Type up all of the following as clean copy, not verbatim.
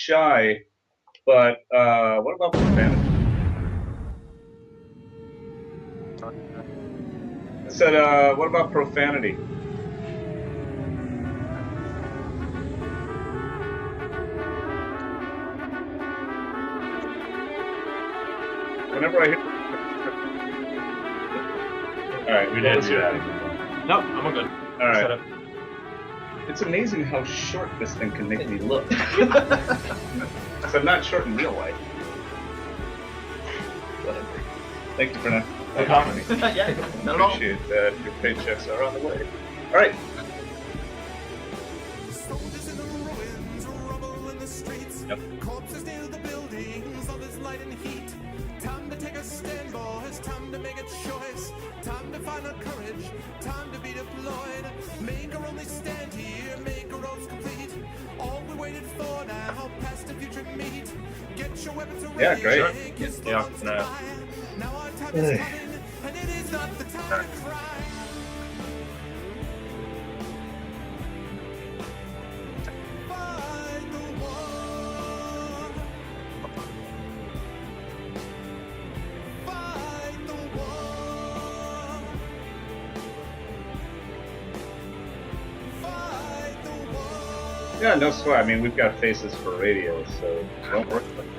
shy, but what about profanity? I said, what about profanity? Whenever I hear... Alright, We didn't do that. Nope, I'm all good. Alright. It's amazing how short this thing can make me look. So I'm not short in real life. Whatever. Thank you for not comment. Yeah, not at all. Appreciate that. Your paychecks are on the way. Alright. Soldiers in the ruins, rubble in the streets. Yep. Corpses near the buildings, all this light and heat. Time to take a stand, boys. Time to make a choice. Time to find our courage. Time to be deployed. Make our only stand here. Make our roads complete. All we waited for now. Past and future meet. Get your weapons ready. Yeah, great. Kiss the Yeah, ones no. that lie. Now our time is coming, and it is not the time to cry. Fight the war. Fight the war. Fight the war. Yeah, no sweat. I mean, we've got faces for radio, so don't worry about that.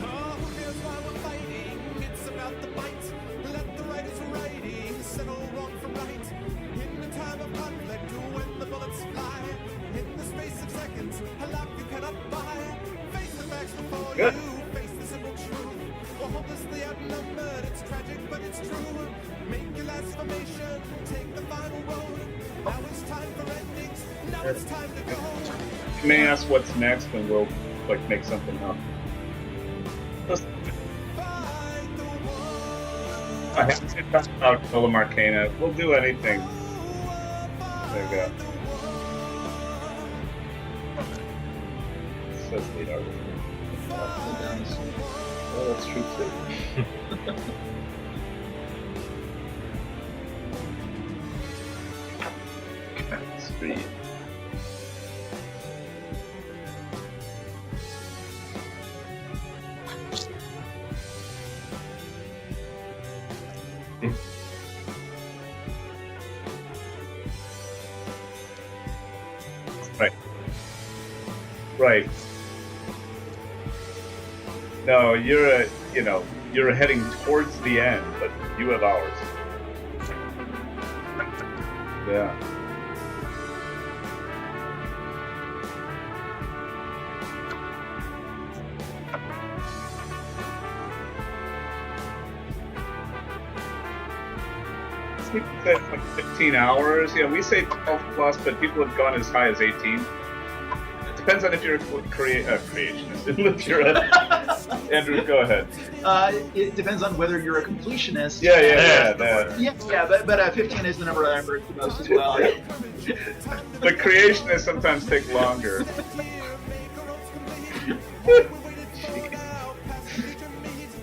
Oh, here's why we're fighting. It's about the fight. Let the right is righting. Settle wrong from right. In the time of conflict, when the bullets fly. In the space of seconds, a life you cannot buy. Face the facts before Good. you. Face the simple truth. We're hopelessly outnumbered. It's tragic, but it's true. Make your last formation. Take the final road. Now it's time for endings. Now it's time to go. You may ask what's next, and we'll like make something up. Fight the war. I have to talk about Golem Arcana. We'll do anything. There you go. Says lead artist. Oh, that's true too. Speed. Right. Right. No, you're you're heading towards the end, but you have hours. Yeah. We say like 15 hours. Yeah, we say 12 plus, but people have gone as high as 18. It depends on if you're a creationist. If you're a Andrew, go ahead. It depends on whether you're a completionist. Yeah. But 15 is the number I remember the most as well. The creationists sometimes take longer.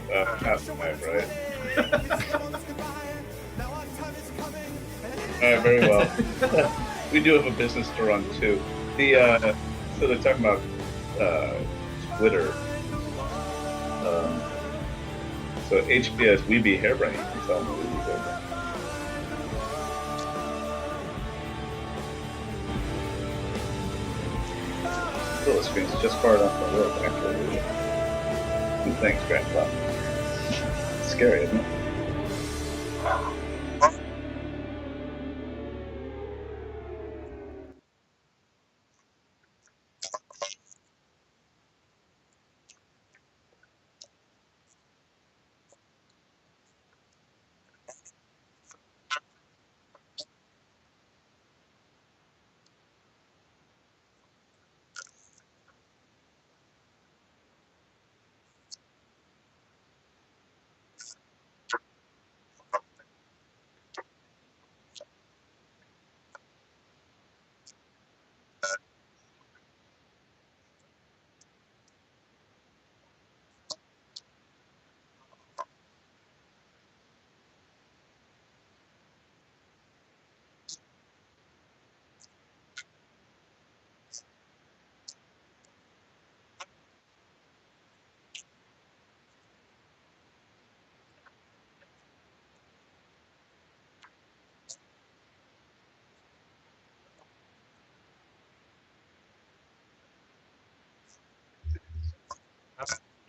That's fine, right? Alright, very well. We do have a business to run too. So they're talking about Twitter. So HBS, we be harebrained. You tell them we be harebrained. The screen's just far enough to work, actually. Thanks, Grandpa. It's scary, isn't it?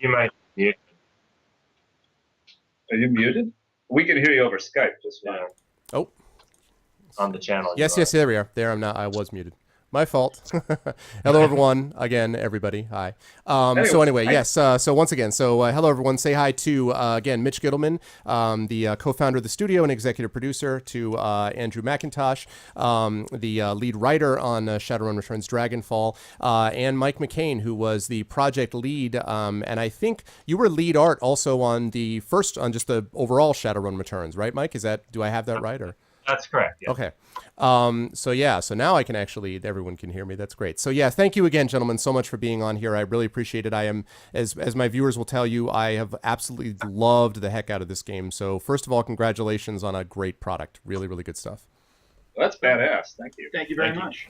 You might mute. Are you muted? We can hear you over Skype just fine. Oh. On the channel. Yes, there we are. There I'm not. I was muted. My fault. Hello, everyone. Again, everybody. Hi. So anyway, yes. So once again, hello, everyone. Say hi to, again, Mitch Gitleman, the co-founder of the studio and executive producer, to Andrew McIntosh, the lead writer on Shadowrun Returns Dragonfall, and Mike McCain, who was the project lead. And I think you were lead art also on just the overall Shadowrun Returns, right, Mike? Do I have that right? Or? That's correct. Yeah. Okay. So now I can everyone can hear me. That's great. So yeah, thank you again, gentlemen, so much for being on here. I really appreciate it. I am, as my viewers will tell you, I have absolutely loved the heck out of this game. So first of all, congratulations on a great product. Really, really good stuff. Well, that's badass. Thank you. Thank you very much.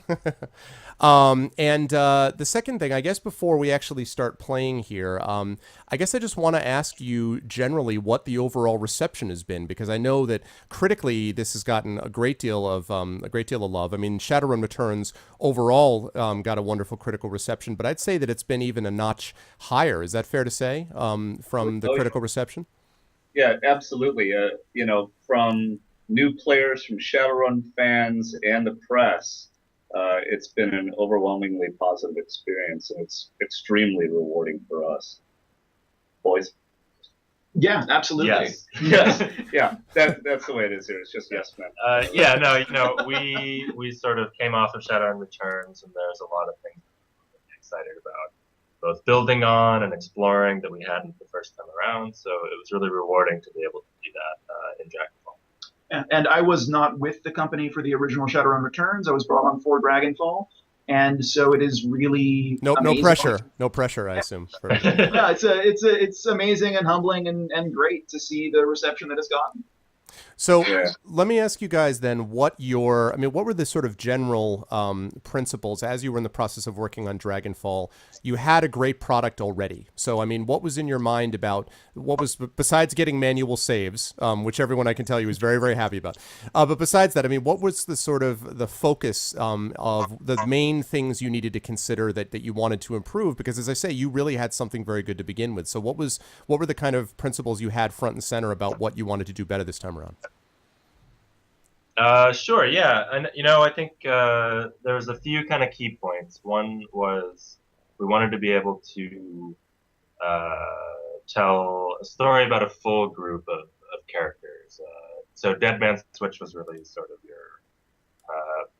And the second thing, I guess, before we actually start playing here, I guess I just want to ask you generally what the overall reception has been, because I know that critically this has gotten a great deal of love. I mean, Shadowrun Returns overall got a wonderful critical reception, but I'd say that it's been even a notch higher. Is that fair to say from the critical reception? Yeah, absolutely. From new players, from Shadowrun fans, and the press, it's been an overwhelmingly positive experience, and it's extremely rewarding for us, boys. Yeah, absolutely. Yes. Yes. Yeah, that's the way it is here. It's just yes, man. We sort of came off of Shadowrun Returns, and there's a lot of things we're excited about, both building on and exploring that we hadn't the first time around. So it was really rewarding to be able to do that in Dragonfall. And I was not with the company for the original Shadowrun Returns. I was brought on for Dragonfall, and so it is really no pressure. I assume. Yeah, it's amazing and humbling and great to see the reception that it's gotten. So let me ask you guys then, what were the sort of general principles as you were in the process of working on Dragonfall? You had a great product already. So, I mean, what was in your mind about besides getting manual saves, which everyone I can tell you is very, very happy about. But besides that, I mean, what was the sort of the focus of the main things you needed to consider that you wanted to improve? Because as I say, you really had something very good to begin with. So what were the kind of principles you had front and center about what you wanted to do better this time around? Sure, yeah. And, I think there was a few kind of key points. One was we wanted to be able to tell a story about a full group of characters. So Dead Man's Switch was really sort of your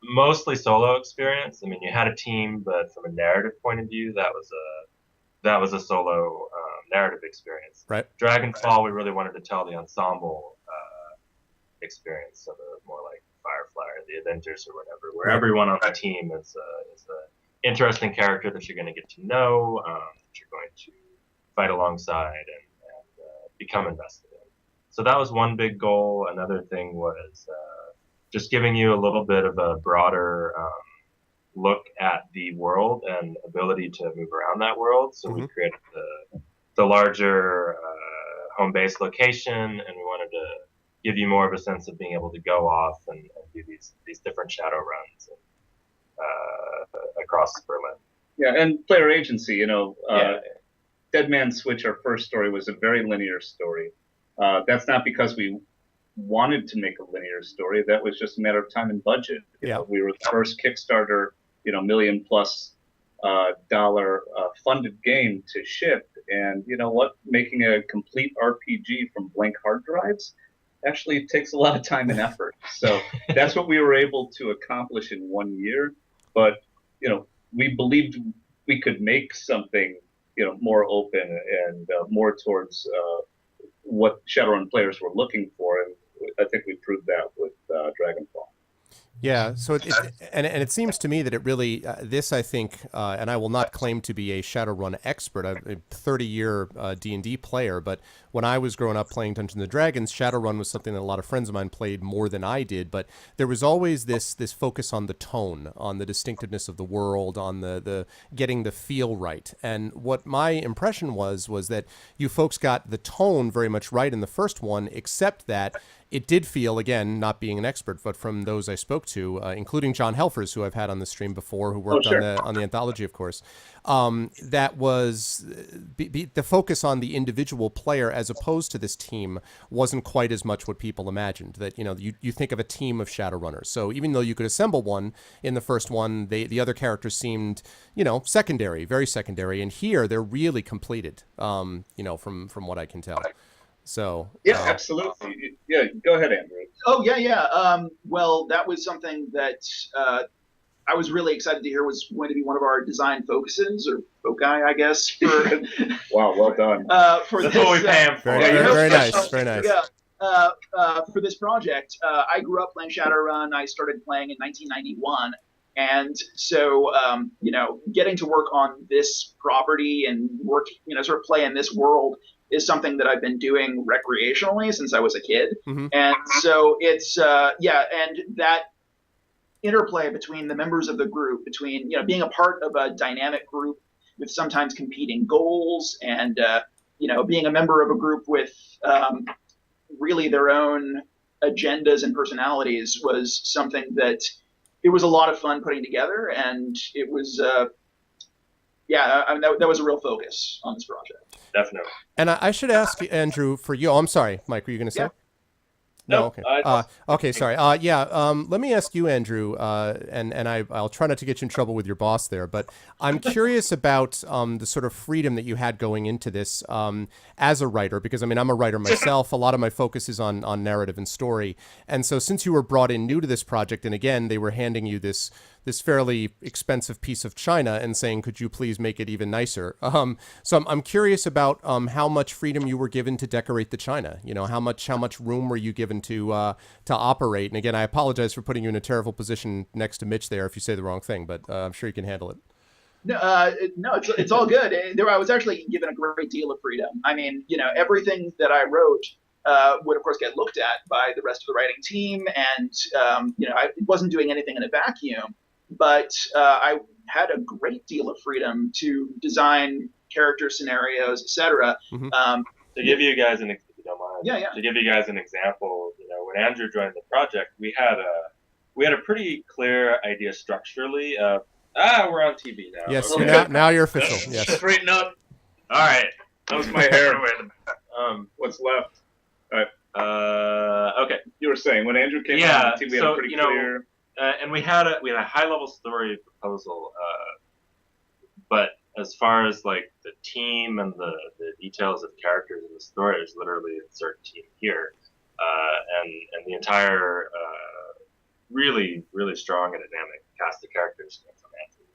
mostly solo experience. I mean, you had a team, but from a narrative point of view, that was a solo narrative experience. Right. Dragonfall, we really wanted to tell the ensemble experience, so the more like Firefly or the Avengers or whatever, where everyone on the team is an interesting character that you're going to get to know, that you're going to fight alongside and become invested in. So that was one big goal. Another thing was just giving you a little bit of a broader look at the world and ability to move around that world. So we created the larger home base location, and we wanted to give you more of a sense of being able to go off and do these different shadow runs across Berlin. Yeah, and player agency, Dead Man's Switch, our first story, was a very linear story. That's not because we wanted to make a linear story. That was just a matter of time and budget. We were the first Kickstarter, $1 million+ dollar funded game to ship. And you know what? Making a complete RPG from blank hard drives actually takes a lot of time and effort. So that's what we were able to accomplish in 1 year. But, we believed we could make something, more open and more towards what Shadowrun players were looking for. And I think we proved that with Dragonfall. Yeah, so it seems to me that it really, this I think, and I will not claim to be a Shadowrun expert, I'm a 30-year D&D player, but when I was growing up playing Dungeons & Dragons, Shadowrun was something that a lot of friends of mine played more than I did, but there was always this focus on the tone, on the distinctiveness of the world, on the getting the feel right. And what my impression was that you folks got the tone very much right in the first one, except that it did feel, again, not being an expert, but from those I spoke to, including John Helfers, who I've had on the stream before, who worked sure. on the anthology, of course, that was the focus on the individual player as opposed to this team wasn't quite as much what people imagined. That, you know, you think of a team of Shadowrunners. So even though you could assemble one in the first one, the other characters seemed, you know, secondary, very secondary. And here they're really completed, you know, from what I can tell. So yeah, absolutely. Yeah, go ahead, Andrew. Oh yeah. Well, that was something that I was really excited to hear was going to be one of our design focuses, or foci, I guess. For, wow, well done. For That's this, what we pay him for. very nice, very nice. Yeah. For this project, I grew up playing Shadowrun. I started playing in 1991. And so, you know, getting to work on this property and work, you know, sort of play in this world is something that I've been doing recreationally since I was a kid. Mm-hmm. And so it's, and that interplay between the members of the group, between, you know, being a part of a dynamic group with sometimes competing goals and, you know, being a member of a group with really their own agendas and personalities was something that it was a lot of fun putting together. And it was, I mean, that was a real focus on this project. Definitely. And I should ask Andrew for you. Oh, I'm sorry, Mike. Were you going to say? Yeah. No. Okay. Okay. Sorry. Let me ask you, Andrew, and I'll try not to get you in trouble with your boss there, but I'm curious about the sort of freedom that you had going into this as a writer, because I mean, I'm a writer myself. A lot of my focus is on narrative and story, and so since you were brought in new to this project, and again, they were handing you this fairly expensive piece of china and saying, could you please make it even nicer? So I'm curious about how much freedom you were given to decorate the china. You know, how much room were you given to operate? And again, I apologize for putting you in a terrible position next to Mitch there if you say the wrong thing, but I'm sure you can handle it. No, it's all good. I was actually given a great deal of freedom. I mean, you know, everything that I wrote would, of course, get looked at by the rest of the writing team. And, you know, I wasn't doing anything in a vacuum. But I had a great deal of freedom to design character scenarios, etc. Mm-hmm. To give you guys if you don't mind, Yeah. To give you guys an example, you know, when Andrew joined the project, we had a pretty clear idea structurally of we're on TV now. Yes, okay. now you're official. Yes. Straighten up. All right. That was my hair. What's left? Okay. You were saying when Andrew came on the team, we had a pretty clear. And we had a high level story proposal, but as far as like the team and the details of characters in the story, there's literally insert team here, and the entire really strong and dynamic cast of characters came from Andrew.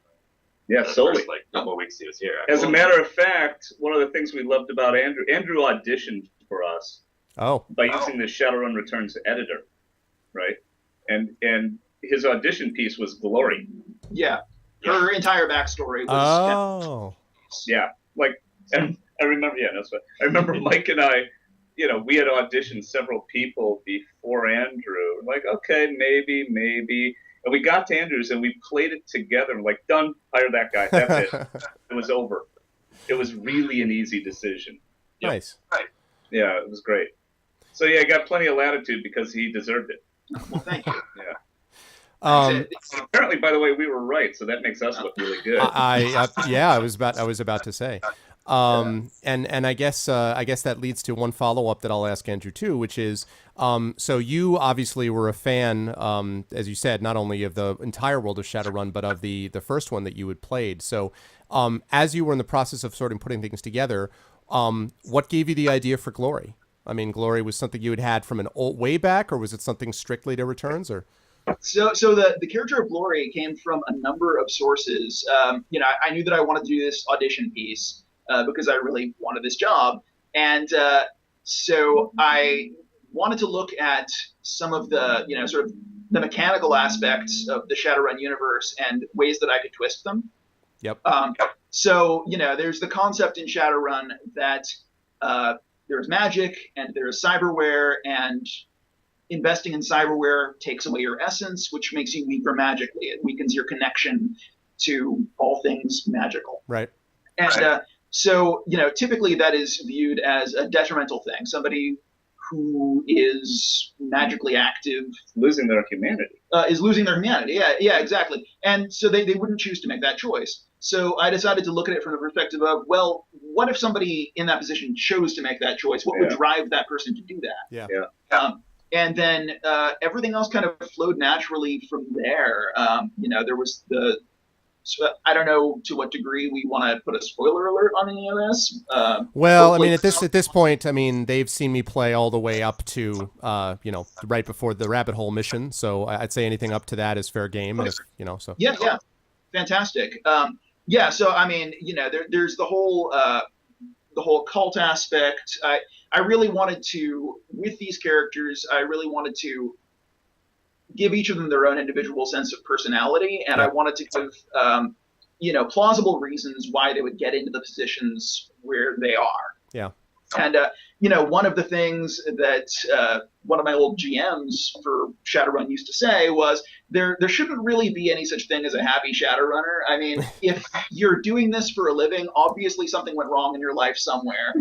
Yeah, solely. First, like couple of weeks he was here. As a matter of fact, one of the things we loved about Andrew auditioned for us. By using the Shadowrun Returns editor, right? And his audition piece was Glory. Yeah. Her entire backstory was. Yeah. Like, and I remember, I remember Mike and I, you know, we had auditioned several people before Andrew. Like, okay, maybe. And we got to Andrew's and we played it together. I'm like, done, hire that guy. That's it. It was over. It was really an easy decision. Nice. Right. Yeah, it was great. So, yeah, he got plenty of latitude because he deserved it. Well, thank you. Yeah. Apparently, by the way, we were right, so that makes us look really good. I was about to say, and I guess that leads to one follow-up that I'll ask Andrew too, which is, so you obviously were a fan, as you said, not only of the entire world of Shadowrun, but of the first one that you had played. So, as you were in the process of sort of putting things together, what gave you the idea for Glory? I mean, Glory was something you had from an old way back, or was it something strictly to Returns, or? So the character of Glory came from a number of sources. You know, I knew that I wanted to do this audition piece because I really wanted this job. And so I wanted to look at some of the, you know, sort of the mechanical aspects of the Shadowrun universe and ways that I could twist them. Yep. So, you know, there's the concept in Shadowrun that there's magic and there's cyberware, and investing in cyberware takes away your essence, which makes you weaker magically. It weakens your connection to all things magical. Right. And so, you know, typically that is viewed as a detrimental thing. Somebody who is magically active Losing their humanity. is losing their humanity. Yeah, exactly. And so they wouldn't choose to make that choice. So I decided to look at it from the perspective of, well, what if somebody in that position chose to make that choice? What would drive that person to do that? Yeah. And then everything else kind of flowed naturally from there. There was I don't know to what degree we want to put a spoiler alert on any of this. Well, I mean, at this point, I mean, they've seen me play all the way up to, right before the rabbit hole mission. So I'd say anything up to that is fair game. If, so. Yeah. Fantastic. So, I mean, there's the whole cult aspect. I really wanted to, with these characters, I really wanted to give each of them their own individual sense of personality, and I wanted to give, plausible reasons why they would get into the positions where they are. Yeah. And, one of the things that one of my old GMs for Shadowrun used to say was there shouldn't really be any such thing as a happy Shadowrunner. I mean, if you're doing this for a living, obviously something went wrong in your life somewhere.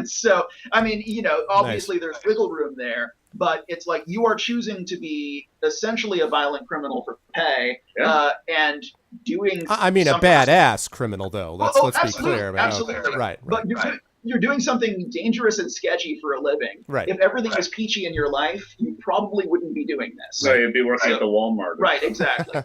So, I mean, obviously there's wiggle room there, but it's like you are choosing to be essentially a violent criminal for pay and doing I mean, a badass criminal, though. Let's be clear. Absolutely. Right. But you're doing something dangerous and sketchy for a living. Right. If everything was peachy in your life, you probably wouldn't be doing this. So you'd be working at the Walmart. Right, exactly.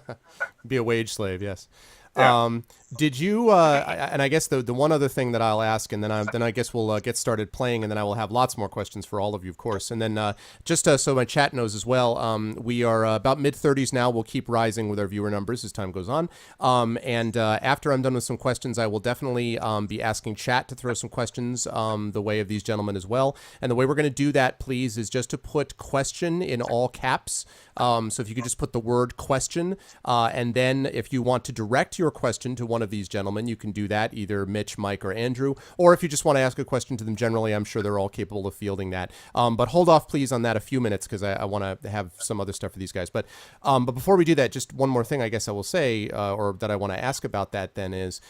Be a wage slave, yes. Yeah. Did you? And I guess the one other thing that I'll ask, and then I guess we'll get started playing, and then I will have lots more questions for all of you, of course. And then just so my chat knows as well, we are about mid-30s now. We'll keep rising with our viewer numbers as time goes on. And after I'm done with some questions, I will definitely be asking chat to throw some questions the way of these gentlemen as well. And the way we're going to do that, please, is just to put question in all caps. So if you could just put the word question, and then if you want to direct your question to one of these gentlemen, you can do that, either Mitch, Mike, or Andrew. Or if you just want to ask a question to them generally, I'm sure they're all capable of fielding that. But hold off, please, on that a few minutes, because I want to have some other stuff for these guys. But before we do that, just one more thing I guess I will say, or that I want to ask about that then is,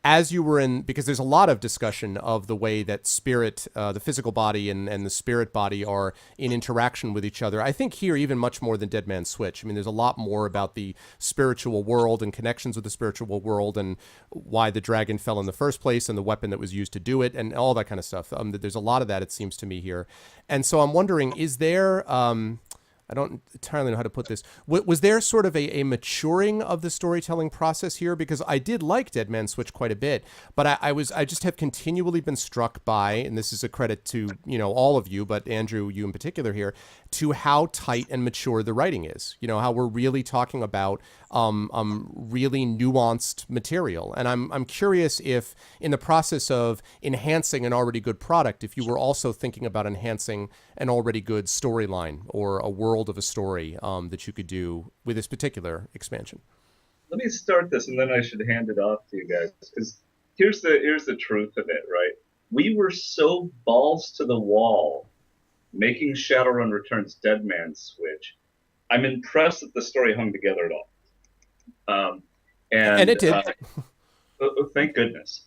as you were in, because there's a lot of discussion of the way that spirit, the physical body and the spirit body are in interaction with each other. I think here even much more than Dead Man's Switch. I mean, there's a lot more about the spiritual world and connections with the spiritual world and why the dragon fell in the first place and the weapon that was used to do it and all that kind of stuff. There's a lot of that, it seems to me, here. And so I'm wondering, is there... I don't entirely know how to put this. Was there sort of a maturing of the storytelling process here? Because I did like Dead Man's Switch quite a bit, but I just have continually been struck by, and this is a credit to, all of you, but Andrew, you in particular here, to how tight and mature the writing is. How we're really talking about really nuanced material. And I'm curious if in the process of enhancing an already good product, if you were also thinking about enhancing an already good storyline or a world of a story that you could do with this particular expansion. Let me start this, and then I should hand it off to you guys, because here's the truth of it, right? We were so balls to the wall making Shadowrun Returns Dead Man's Switch. I'm impressed that the story hung together at all. And it did. Thank goodness.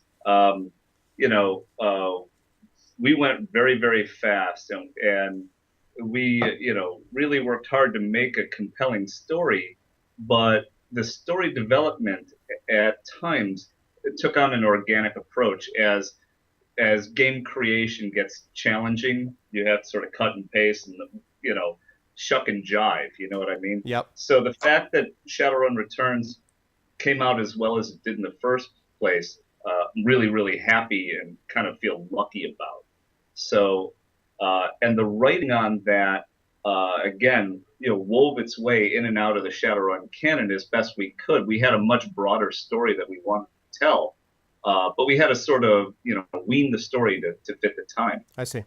We went very, very fast, and we, really worked hard to make a compelling story, but the story development at times it took on an organic approach. As game creation gets challenging, you have to sort of cut and paste and, shuck and jive, you know what I mean? Yep. So the fact that Shadowrun Returns came out as well as it did in the first place, I'm really, really happy and kind of feel lucky about. So, and the writing on that, again, wove its way in and out of the Shadowrun canon as best we could. We had a much broader story that we wanted to tell, but we had to sort of, wean the story to fit the time. I see.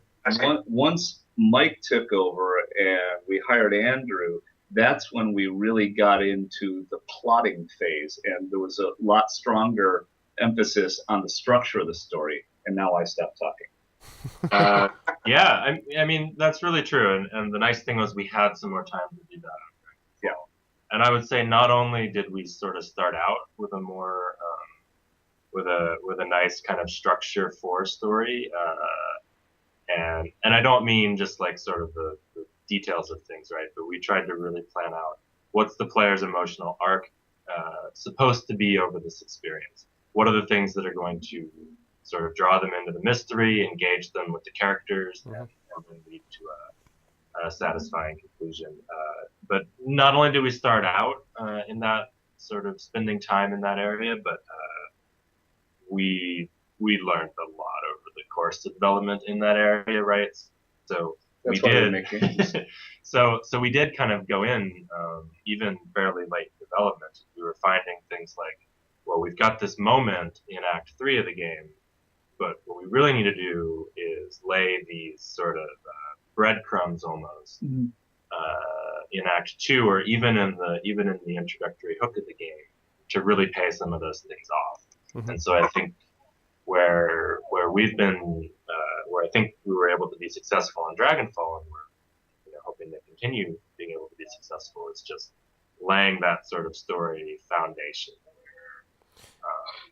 Once Mike took over and we hired Andrew, that's when we really got into the plotting phase, and there was a lot stronger emphasis on the structure of the story. And now I stopped talking. Yeah, I mean, that's really true. And the nice thing was we had some more time to do that. Yeah. And I would say not only did we sort of start out with a more, with a nice kind of structure for a story, And I don't mean just like sort of the details of things, right? But we tried to really plan out what's the player's emotional arc supposed to be over this experience. What are the things that are going to sort of draw them into the mystery, engage them with the characters, and then lead to a satisfying conclusion. But not only did we start out in that sort of spending time in that area, but we learned a lot over the course of development in that area, right? So That's we why we did. make games. So we did kind of go in even fairly late in development. We were finding things like, well, we've got this moment in Act 3 of the game, but what we really need to do is lay these sort of breadcrumbs almost in Act 2, or even in the introductory hook of the game, to really pay some of those things off. And so I think where we've been, where I think we were able to be successful in Dragonfall, and we're hoping to continue being able to be successful, is just laying that sort of story foundation where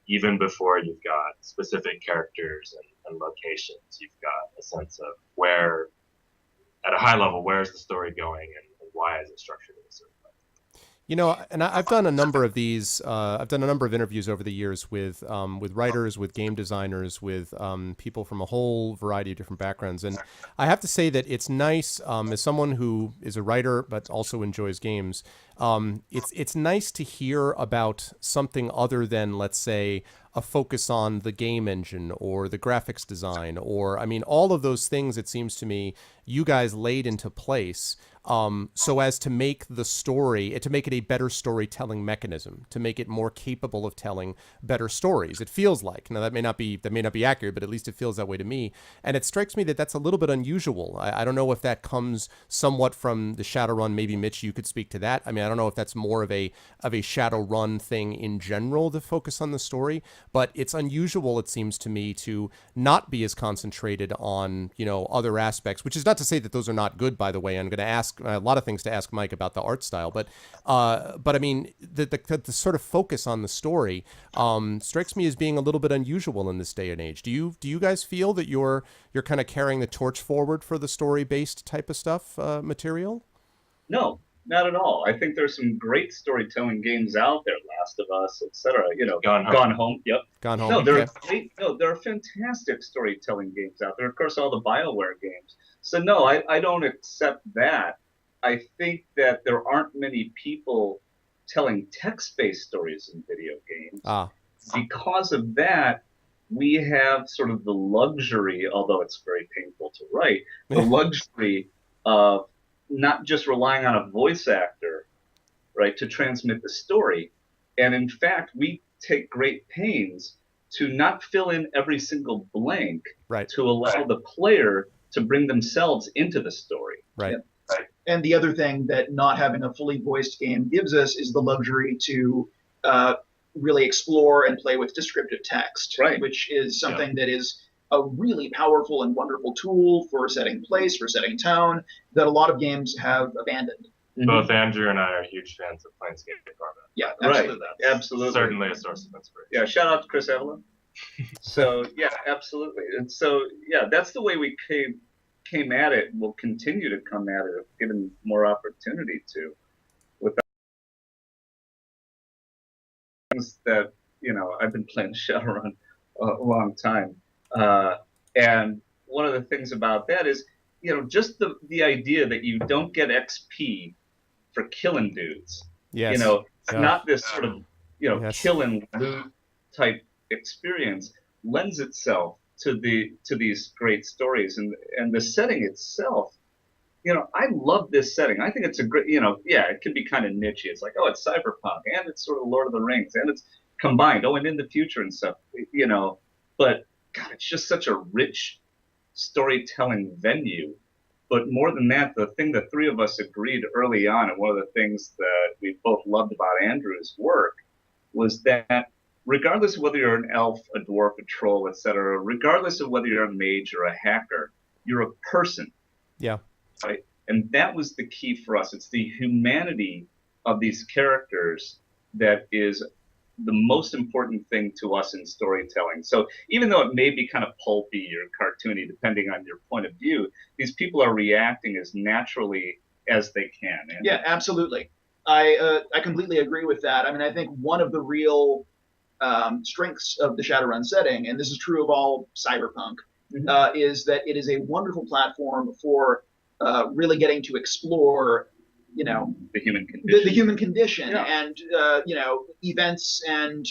even before you've got specific characters and locations, you've got a sense of where, at a high level, where is the story going, and why is it structured in a certain way. And I've done a number of these. I've done a number of interviews over the years with writers, with game designers, with people from a whole variety of different backgrounds. And I have to say that it's nice, as someone who is a writer but also enjoys games, it's nice to hear about something other than, let's say, a focus on the game engine or the graphics design, or, I mean, all of those things, it seems to me, you guys laid into place so as to make the story, to make it a better storytelling mechanism, to make it more capable of telling better stories. It feels like, now that may not be accurate, but at least it feels that way to me. And it strikes me that that's a little bit unusual. I don't know if that comes somewhat from the Shadowrun. Maybe Mitch, you could speak to that. I mean, I don't know if that's more of a Shadowrun thing in general to focus on the story, but it's unusual, it seems to me, to not be as concentrated on, other aspects, which is not to say that those are not good, by the way. I'm going to ask a lot of things to ask Mike about the art style, but I mean, the sort of focus on the story strikes me as being a little bit unusual in this day and age. Do you guys feel that you're kind of carrying the torch forward for the story-based type of stuff, material? No, not at all. I think there's some great storytelling games out there, Last of Us, etc. Gone Home. Yep. Gone Home. No, there Okay. are fantastic storytelling games out there. Of course, all the BioWare games. So no, I don't accept that. I think that there aren't many people telling text-based stories in video games. Because of that, we have sort of the luxury, although it's very painful to write, the luxury of not just relying on a voice actor, right, to transmit the story. And in fact, we take great pains to not fill in every single blank, right, to allow the player to bring themselves into the story. Right. Yeah. And the other thing that not having a fully voiced game gives us is the luxury to really explore and play with descriptive text, right, which is something that is a really powerful and wonderful tool for setting place, for setting tone, that a lot of games have abandoned. Both Andrew and I are huge fans of Planescape Torment. Yeah, absolutely. Right. Absolutely. Certainly a source of inspiration. Yeah, shout out to Chris Evelyn. So, yeah, absolutely. And so, yeah, that's the way we came at it. We'll continue to come at it, given more opportunity to. With things that, I've been playing Shadowrun a long time. And one of the things about that is, just the idea that you don't get XP for killing dudes. Yes. It's not this sort of, Yes. kill and loot type experience lends itself to these great stories, and the setting itself. I love this setting. I think it's a great, it can be kind of niche. It's like, oh, it's cyberpunk, and it's sort of Lord of the Rings, and it's combined. Oh, and in the future and stuff, But God, it's just such a rich storytelling venue. But more than that, the thing the three of us agreed early on, and one of the things that we both loved about Andrew's work, was that regardless of whether you're an elf, a dwarf, a troll, etc., regardless of whether you're a mage or a hacker, you're a person. Yeah. Right? And that was the key for us. It's the humanity of these characters that is the most important thing to us in storytelling. So even though it may be kind of pulpy or cartoony, depending on your point of view, these people are reacting as naturally as they can. And yeah, absolutely. I completely agree with that. I mean, I think one of the real strengths of the Shadowrun setting, and this is true of all cyberpunk, is that it is a wonderful platform for really getting to explore, the human condition, the human condition, and events and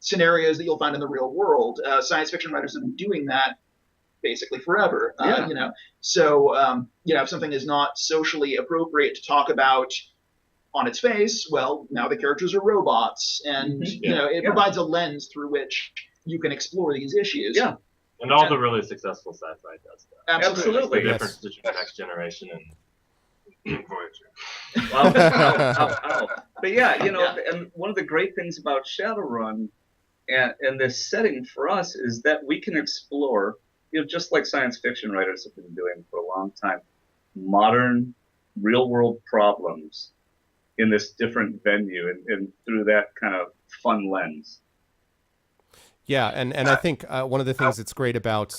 scenarios that you'll find in the real world. Science fiction writers have been doing that basically forever. So if something is not socially appropriate to talk about on its face, well, now the characters are robots, and it provides a lens through which you can explore these issues. Yeah, and all the really successful sci-fi does that. Absolutely. The difference between Next Generation and Voyager. But and one of the great things about Shadowrun and this setting for us is that we can explore, just like science fiction writers have been doing for a long time, modern real-world problems in this different venue and through that kind of fun lens. Yeah, and I think one of the things that's great about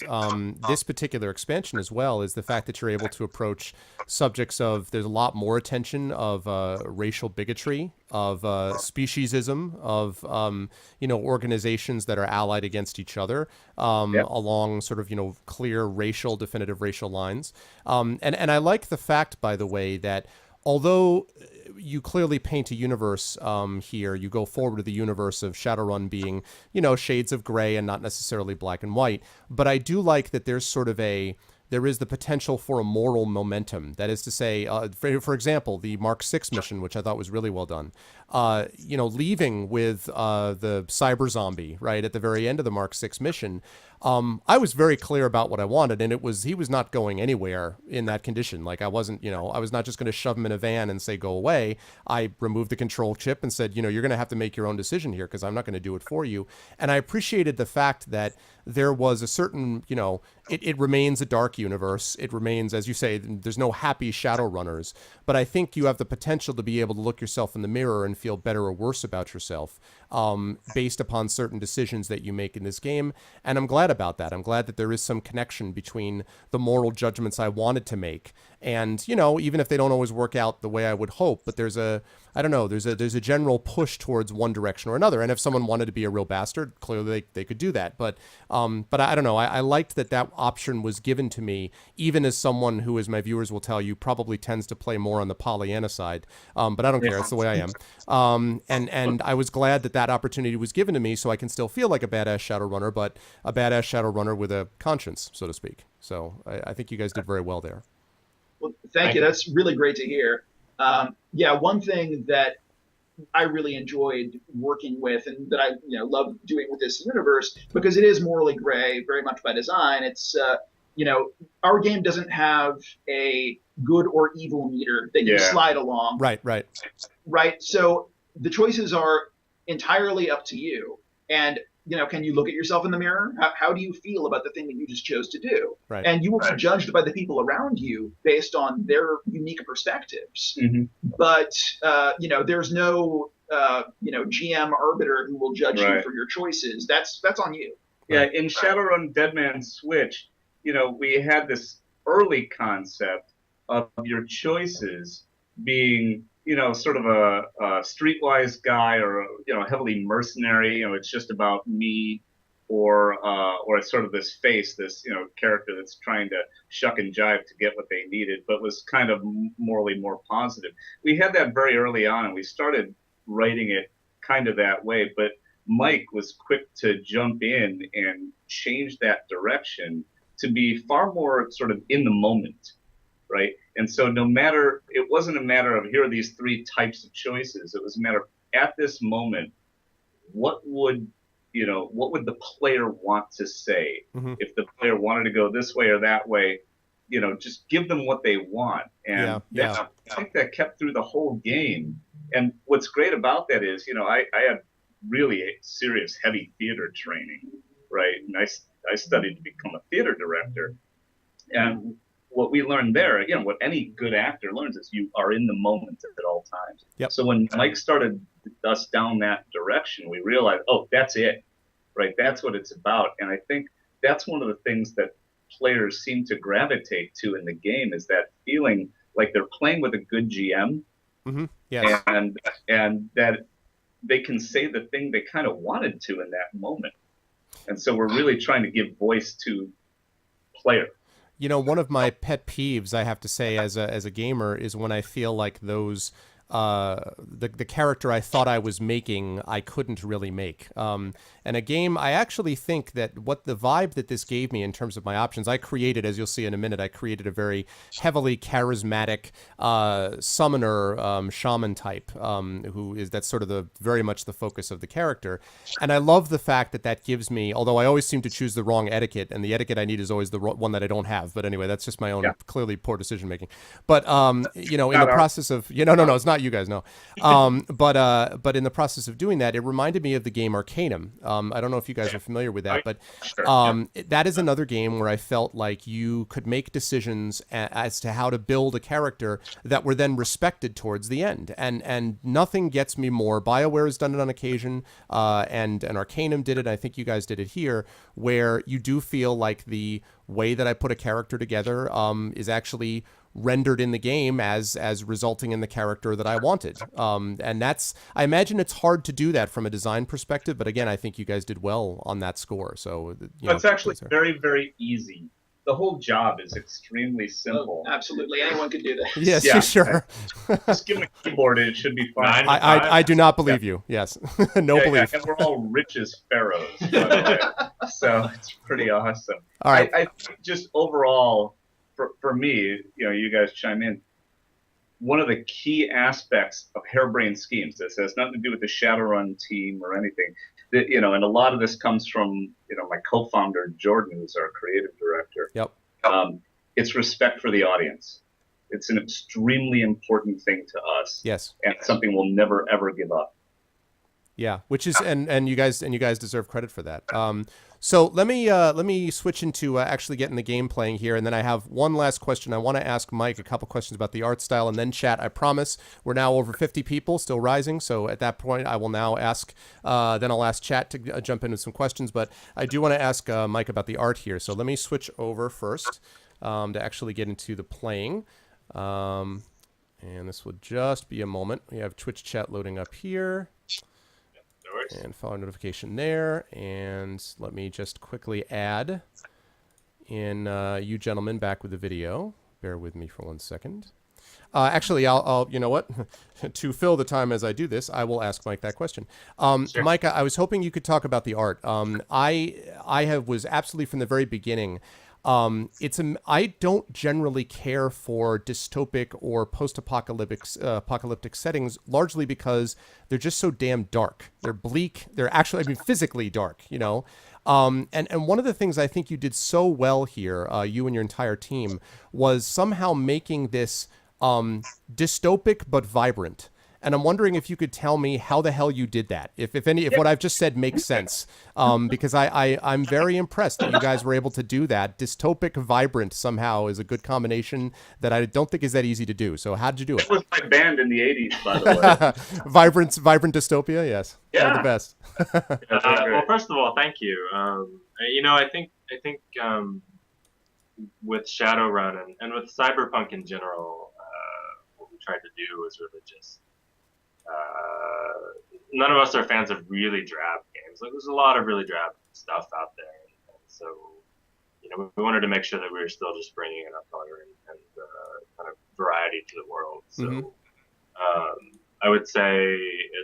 this particular expansion as well is the fact that you're able to approach subjects of, there's a lot more attention of racial bigotry, of speciesism, of organizations that are allied against each other along sort of clear definitive racial lines. And I like the fact, by the way, that although you clearly paint a universe here, you go forward to the universe of Shadowrun being, shades of gray and not necessarily black and white. But I do like that there's sort of there is the potential for a moral momentum. That is to say, for example, the Mark 6 mission, which I thought was really well done, leaving with the cyber zombie right at the very end of the Mark 6 mission. I was very clear about what I wanted, and he was not going anywhere in that condition. Like I wasn't, I was not just going to shove him in a van and say, go away. I removed the control chip and said, you're going to have to make your own decision here because I'm not going to do it for you. And I appreciated the fact that there was a certain, it remains a dark universe. It remains, as you say, there's no happy Shadowrunners, but I think you have the potential to be able to look yourself in the mirror and feel better or worse about yourself based upon certain decisions that you make in this game. And I'm glad about that. I'm glad that there is some connection between the moral judgments I wanted to make and, even if they don't always work out the way I would hope, but there's a general push towards one direction or another. And if someone wanted to be a real bastard, clearly they could do that. But I don't know. I liked that option was given to me, even as someone who, as my viewers will tell you, probably tends to play more on the Pollyanna side. But I don't care. It's the way I am. And I was glad that opportunity was given to me so I can still feel like a badass Shadowrunner, but a badass Shadowrunner with a conscience, so to speak. So I think you guys did very well there. Well, thank you. That's really great to hear. One thing that I really enjoyed working with and that I love doing with this universe, because it is morally gray, very much by design. It's, our game doesn't have a good or evil meter that you slide along. Right. So the choices are entirely up to you. And can you look at yourself in the mirror? How do you feel about the thing that you just chose to do? Right. And you will be judged by the people around you based on their unique perspectives. Mm-hmm. But, there's no, GM arbiter who will judge you for your choices. That's on you. Yeah, in Shadowrun Dead Man's Switch, we had this early concept of your choices being sort of a streetwise guy or heavily mercenary. It's just about me, or it's sort of this face, this character that's trying to shuck and jive to get what they needed, but was kind of morally more positive. We had that very early on, and we started writing it kind of that way. But Mike was quick to jump in and change that direction to be far more sort of in the moment. Right. And so it wasn't a matter of here are these three types of choices. It was a matter of at this moment, what would the player want to say? Mm-hmm. If the player wanted to go this way or that way, just give them what they want. And I think that kept through the whole game. And what's great about that is, I had really serious heavy theater training. Right. And I studied to become a theater director. And what we learned there, again, what any good actor learns is you are in the moment at all times. Yep. So when Mike started us down that direction, we realized, oh, that's it, right? That's what it's about. And I think that's one of the things that players seem to gravitate to in the game, is that feeling like they're playing with a good GM, Yes. and that they can say the thing they kind of wanted to in that moment. And so we're really trying to give voice to player. You know, one of my pet peeves, I have to say, as a gamer, is when I feel like those the character I thought I was making, I couldn't really make. And a game, I actually think that what the vibe that this gave me in terms of my options, I created, as you'll see in a minute, I created a very heavily charismatic summoner shaman type, that's sort of very much the focus of the character. And I love the fact that that gives me, although I always seem to choose the wrong etiquette, and the etiquette I need is always the one that I don't have. But anyway, that's just my own clearly poor decision making. But you know, in the process of, no, it's not you guys, no. But in the process of doing that, it reminded me of the game Arcanum. I don't know if you guys are familiar with that, but that is another game where I felt like you could make decisions as to how to build a character that were then respected towards the end. And nothing gets me more. BioWare has done it on occasion, and Arcanum did it. I think you guys did it here, where you do feel like the way that I put a character together is actually rendered in the game as resulting in the character that I wanted. And I imagine it's hard to do that from a design perspective, but again, I think you guys did well on that score. So it's actually very, very easy. The whole job is extremely simple. Oh, absolutely, anyone could do that. Yes, sure. Just give them a keyboard and it should be fine. I do not believe you. Yes. No belief. And we're all rich as pharaohs, by the way. So it's pretty awesome. All right. I think just overall, for me, you guys chime in. One of the key aspects of harebrained schemes, this has nothing to do with the Shadowrun team or anything, and a lot of this comes from, my co-founder, Jordan, who's our creative director. Yep. It's respect for the audience. It's an extremely important thing to us. Yes. And something we'll never, ever give up. Yeah, which is, and you guys deserve credit for that. So let me switch into actually getting the game playing here, and then I have one last question. I want to ask Mike a couple questions about the art style, and then chat. I promise we're now over 50 people, still rising. So at that point, I will now ask. Then I'll ask chat to jump into some questions, but I do want to ask Mike about the art here. So let me switch over first to actually get into the playing. And this will just be a moment. We have Twitch chat loading up here. And follow notification there. And let me just quickly add in you gentlemen back with the video. Bear with me for 1 second. Actually, I'll you know what? To fill the time as I do this, I will ask Mike that question. Sure. Mike, I was hoping you could talk about the art. I was absolutely from the very beginning. I don't generally care for dystopic or post-apocalyptic settings, largely because they're just so damn dark. They're bleak. They're actually, physically dark, And one of the things I think you did so well here, you and your entire team, was somehow making this dystopic but vibrant. And I'm wondering if you could tell me how the hell you did that. If what I've just said makes sense, because I'm very impressed that you guys were able to do that. Dystopic, vibrant somehow is a good combination that I don't think is that easy to do. So how did you do it? That was my band in the '80s, by the way. Vibrant dystopia, yes. Yeah, the best. Well, first of all, thank you. I think with Shadowrun and with Cyberpunk in general, what we tried to do was really just. None of us are fans of really drab games. Like, there's a lot of really drab stuff out there, and so we wanted to make sure that we were still just bringing enough color and kind of variety to the world. So I would say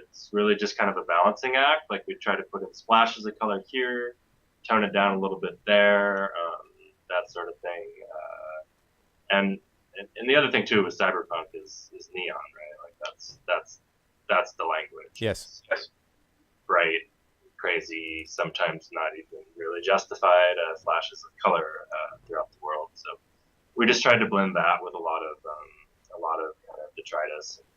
it's really just kind of a balancing act. Like, we try to put in splashes of color here, tone it down a little bit there, that sort of thing. And the other thing too with Cyberpunk is neon, right? Like that's the language. Yes. It's bright, crazy, sometimes not even really justified flashes of color throughout the world. So we just tried to blend that with a lot of kind of detritus and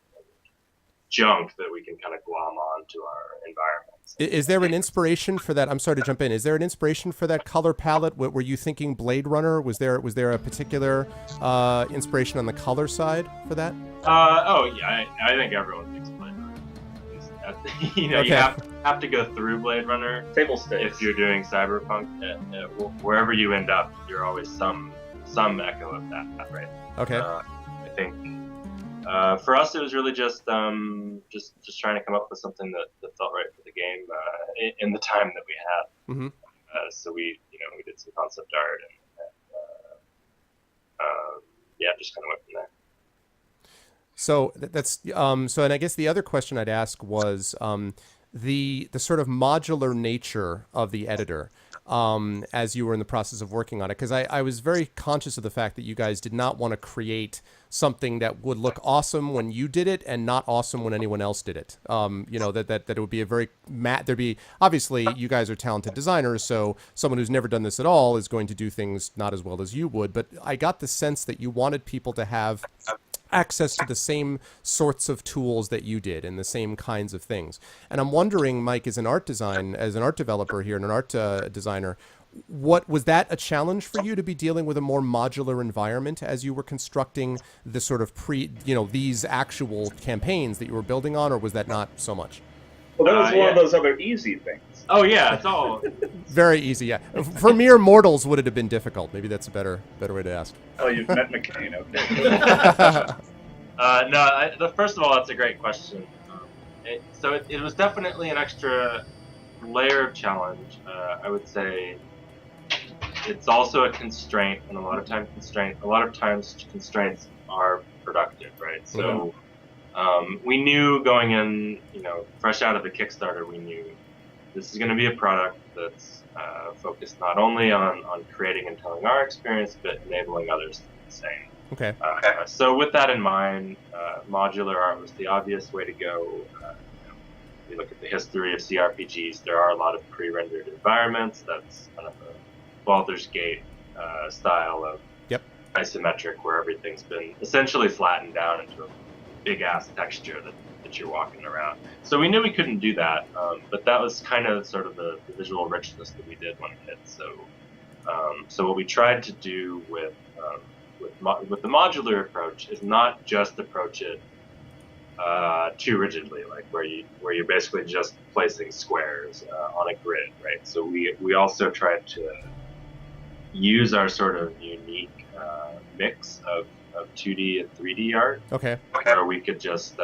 junk that we can kind of glom onto our environment. Is there an inspiration for that? I'm sorry to jump in. Is there an inspiration for that color palette? Were you thinking Blade Runner? Was there a particular inspiration on the color side for that? Oh yeah, I think everyone thinks Blade Runner. You know, Okay. you have to go through Blade Runner. Table stakes. If you're doing cyberpunk, wherever you end up, you're always some echo of that, right? Okay. I think for us, it was really just trying to come up with something that felt right for the game in the time that we had. Mm-hmm. So we did some concept art and yeah, just kind of went from there. So that's so, and I guess the other question I'd ask was the sort of modular nature of the editor as you were in the process of working on it, because I was very conscious of the fact that you guys did not want to create something that would look awesome when you did it and not awesome when anyone else did it. You know, that it would be a very there'd be, obviously you guys are talented designers, so someone who's never done this at all is going to do things not as well as you would, but I got the sense that you wanted people to have access to the same sorts of tools that you did and the same kinds of things. And I'm wondering, Mike, as an art developer here and an art designer, what was that a challenge for you to be dealing with a more modular environment as you were constructing the sort of these actual campaigns that you were building on, or was that not so much? Well, that was one of those other easy things. Oh yeah, it's all very easy. Yeah, for mere mortals, would it have been difficult? Maybe that's a better way to ask. Oh, you've met McCain, okay. First of all, that's a great question. It was definitely an extra layer of challenge. I would say it's also a constraint, and a lot of times constraints are productive, right? So we knew going in, fresh out of the Kickstarter, we knew this is going to be a product that's focused not only on creating and telling our experience, but enabling others to do the same. Okay. So with that in mind, modular art was the obvious way to go. If you look at the history of CRPGs, there are a lot of pre-rendered environments. That's kind of a Baldur's Gate style of isometric, where everything's been essentially flattened down into a big-ass texture that you're walking around. So we knew we couldn't do that, but that was kind of sort of the visual richness that we did when it hit. So what we tried to do with the modular approach is not just approach it too rigidly, like where you're basically just placing squares on a grid, right? So we also tried to use our sort of unique mix of 2D and 3D art. Okay. Where we could just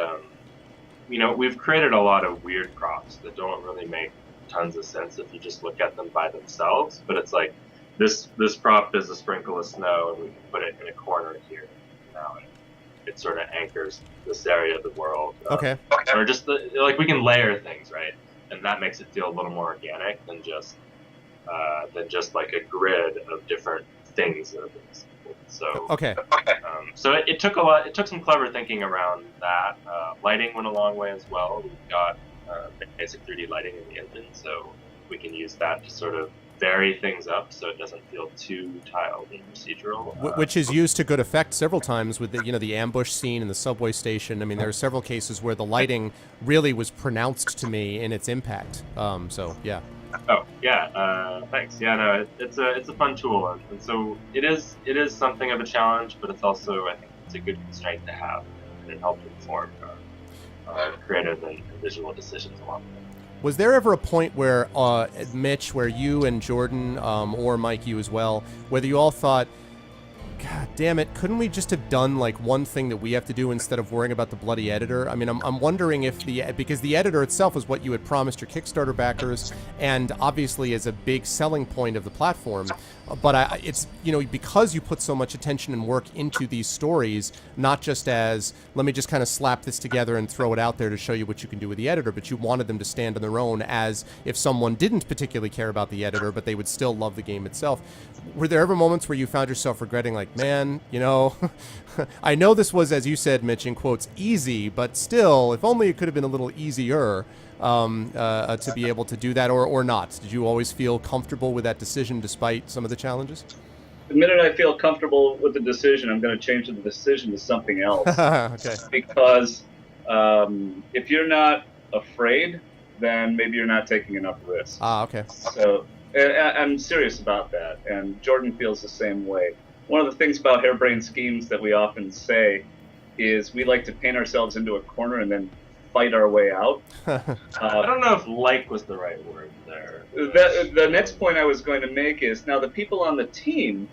we've created a lot of weird props that don't really make tons of sense if you just look at them by themselves, but it's like this prop is a sprinkle of snow, and we can put it in a corner here now, and it sort of anchors this area of the world. Okay. Or just we can layer things, right? And that makes it feel a little more organic than just like a grid of different things that have been simple. So okay. So it took some clever thinking around that. Lighting went a long way as well. We've got basic 3D lighting in the engine, so we can use that to sort of vary things up so it doesn't feel too tiled and procedural. Which is used to good effect several times with the ambush scene in the subway station. I mean, there are several cases where the lighting really was pronounced to me in its impact. So yeah. Oh yeah, thanks. Yeah, no, it's a fun tool, and so it is something of a challenge, but it's also, I think, it's a good constraint to have, and it helps inform our creative and visual decisions along the way. Was there ever a point where, Mitch, where you and Jordan, or Mike, you as well, whether you all thought, God damn it, couldn't we just have done like one thing that we have to do instead of worrying about the bloody editor? I mean, I'm wondering if because the editor itself is what you had promised your Kickstarter backers, and obviously is a big selling point of the platform. But it's, because you put so much attention and work into these stories, not just as, let me just kind of slap this together and throw it out there to show you what you can do with the editor, but you wanted them to stand on their own as if someone didn't particularly care about the editor, but they would still love the game itself. Were there ever moments where you found yourself regretting, like, man, I know this was, as you said, Mitch, in quotes, easy, but still, if only it could have been a little easier to be able to do that, or not? Did you always feel comfortable with that decision despite some of the challenges? The minute I feel comfortable with the decision, I'm going to change the decision to something else. Okay. Because if you're not afraid then maybe you're not taking enough risk. Okay. So I'm serious about that, and Jordan feels the same way. One of the things about harebrained schemes that we often say is we like to paint ourselves into a corner and then fight our way out. I don't know if like was the right word there. The next point I was going to make is, now the people on the team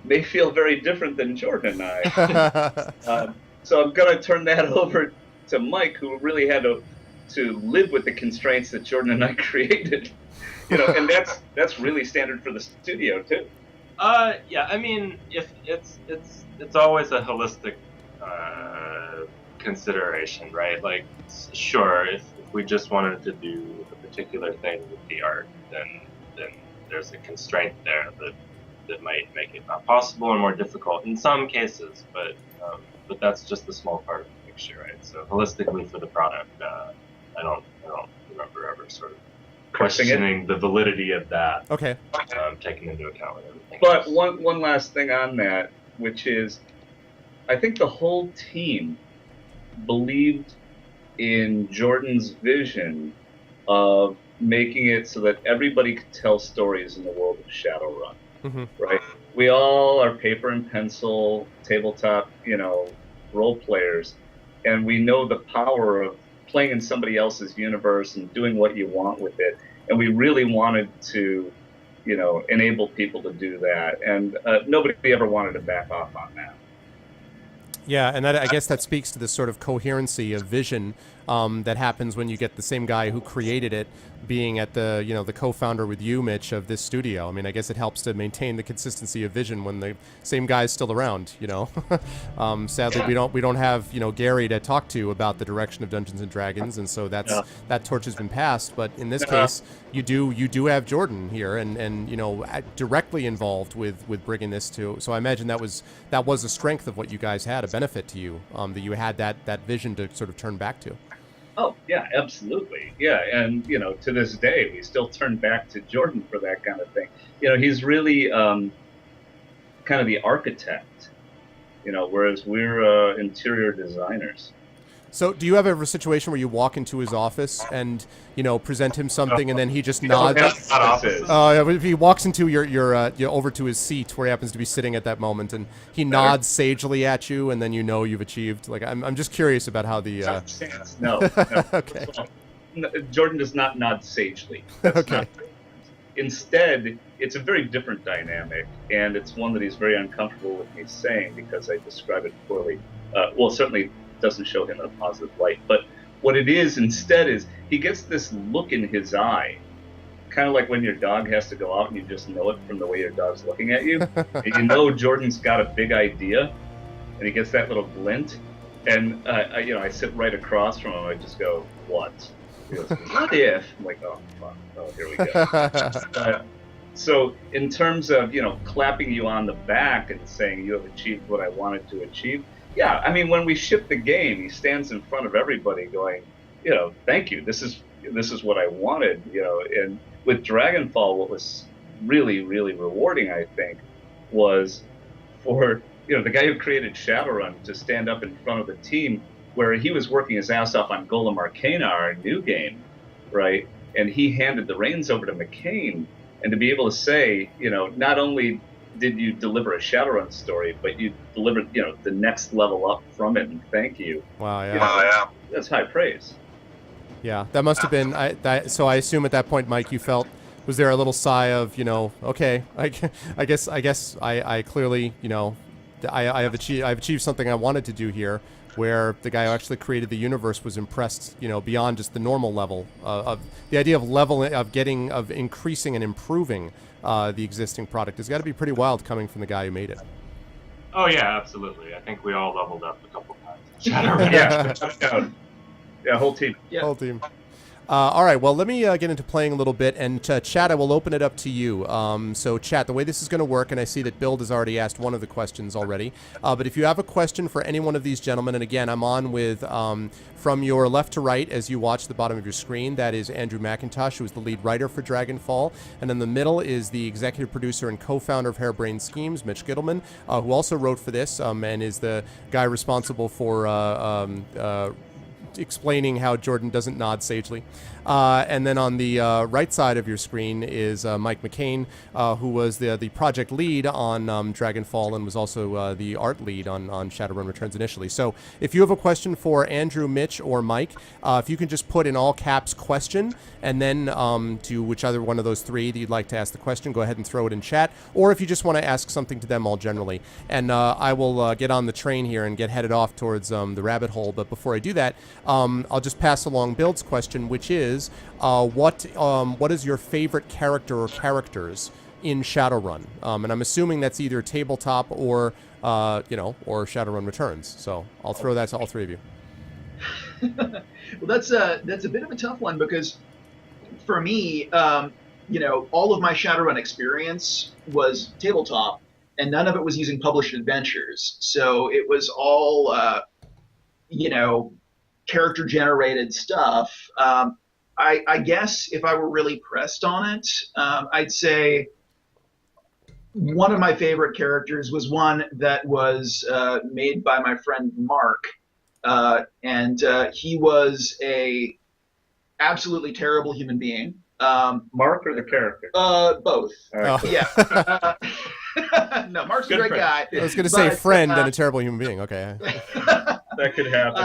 may feel very different than Jordan and I. So I'm going to turn that over to Mike, who really had to live with the constraints that Jordan and I created. And that's really standard for the studio too. Yeah, I mean, if it's always a holistic consideration, right? Like, sure, if we just wanted to do a particular thing with the art, then there's a constraint there that might make it not possible or more difficult in some cases, but that's just a small part of the picture, right? So holistically for the product, I don't remember ever sort of questioning the validity of that. Okay. Taking into account with everything. But one last thing on that, which is, I think the whole team believed in Jordan's vision of making it so that everybody could tell stories in the world of Shadowrun. Mm-hmm. Right? We all are paper and pencil, tabletop, role players, and we know the power of playing in somebody else's universe and doing what you want with it. And we really wanted to, enable people to do that. And nobody ever wanted to back off on that. Yeah, and I guess that speaks to this sort of coherency of vision that happens when you get the same guy who created it being at the co-founder with you, Mitch, of this studio. I mean, I guess it helps to maintain the consistency of vision when the same guy's still around. Sadly, we don't have Gary to talk to about the direction of Dungeons and Dragons, and so that torch has been passed. But in this case, you do have Jordan here, and directly involved with bringing this to. So I imagine that was a strength of what you guys had, a benefit to you, that you had that vision to sort of turn back to. Oh, yeah, absolutely. Yeah, and, to this day, we still turn back to Jordan for that kind of thing. He's really kind of the architect, whereas we're interior designers. So do you have ever a situation where you walk into his office and, present him something and then he just nods? If he walks into your over to his seat where he happens to be sitting at that moment and he nods sagely at you and then you've achieved. Like, I'm just curious about how the... No. Okay. Jordan does not nod sagely. That's okay. Instead, it's a very different dynamic, and it's one that he's very uncomfortable with me saying because I describe it poorly. Certainly doesn't show him in a positive light, but what it is instead is he gets this look in his eye, kind of like when your dog has to go out and you just know it from the way your dog's looking at you. And Jordan's got a big idea, and he gets that little glint, and I sit right across from him. I just go, "What?" He goes, "What if?" I'm like, "Oh, fuck. Oh, here we go." So in terms of clapping you on the back and saying you have achieved what I wanted to achieve. Yeah, I mean, when we ship the game, he stands in front of everybody going, "Thank you. This is what I wanted." And with Dragonfall, what was really, really rewarding, I think, was for the guy who created Shadowrun to stand up in front of the team where he was working his ass off on Golem Arcana, our new game, right? And he handed the reins over to McCain, and to be able to say, not only did you deliver a Shadowrun story, but you delivered, the next level up from it, and thank you. Wow, yeah. That's high praise. Yeah, that must have been. So I assume at that point, Mike, you felt, was there a little sigh of, okay, I guess I clearly, I've achieved something I wanted to do here, where the guy who actually created the universe was impressed, beyond just the normal level of the idea of increasing and improving the existing product has got to be pretty wild coming from the guy who made it. Oh yeah, absolutely. I think we all leveled up a couple times. Yeah, whole team. Yeah. Whole team. All right, well, let me get into playing a little bit, and Chat, I will open it up to you. So, Chat, the way this is going to work, and I see that Bill has already asked one of the questions already, but if you have a question for any one of these gentlemen, and again, I'm on with, from your left to right as you watch the bottom of your screen, that is Andrew McIntosh, who is the lead writer for Dragonfall, and in the middle is the executive producer and co-founder of Harebrained Schemes, Mitch Gitleman, who also wrote for this, and is the guy responsible for explaining how Jordan doesn't nod sagely. And then on the right side of your screen is Mike McCain, who was the project lead on Dragonfall and was also the art lead on Shadowrun Returns initially. So if you have a question for Andrew, Mitch, or Mike, if you can just put in all caps question, and then to whichever one of those three that you'd like to ask the question, go ahead and throw it in chat. Or if you just want to ask something to them all generally. And I will get on the train here and get headed off towards the rabbit hole. But before I do that, I'll just pass along Bill's question, which is, what is your favorite character or characters in Shadowrun? And I'm assuming that's either tabletop or or Shadowrun Returns. So I'll throw that to all three of you. Well, that's a bit of a tough one, because for me, all of my Shadowrun experience was tabletop, and none of it was using published adventures. So it was all, character-generated stuff. I guess if I were really pressed on it, I'd say one of my favorite characters was one that was made by my friend Mark, and he was a absolutely terrible human being. Mark or the character? Both. Right, Yeah. No, Mark's a great guy. I was going to say friend and a terrible human being. Okay. That could happen.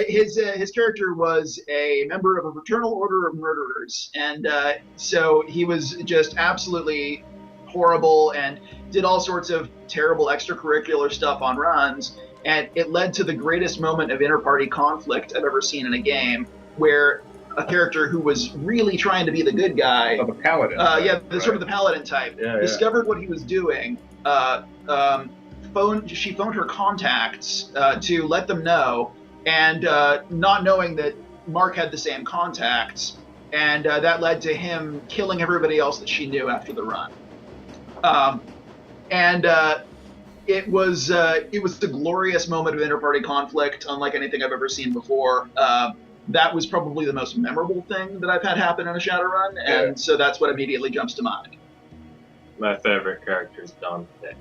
His character was a member of a fraternal order of murderers, and so he was just absolutely horrible and did all sorts of terrible extracurricular stuff on runs, and it led to the greatest moment of inter-party conflict I've ever seen in a game, where a character who was really trying to be the good guy, Of a paladin. sort of the paladin type, discovered what he was doing. She phoned her contacts to let them know, and not knowing that Mark had the same contacts, and that led to him killing everybody else that she knew after the run. It was a glorious moment of inter-party conflict, unlike anything I've ever seen before. That was probably the most memorable thing that I've had happen in a Shadowrun, and so that's what immediately jumps to mind. My favorite character is Dante.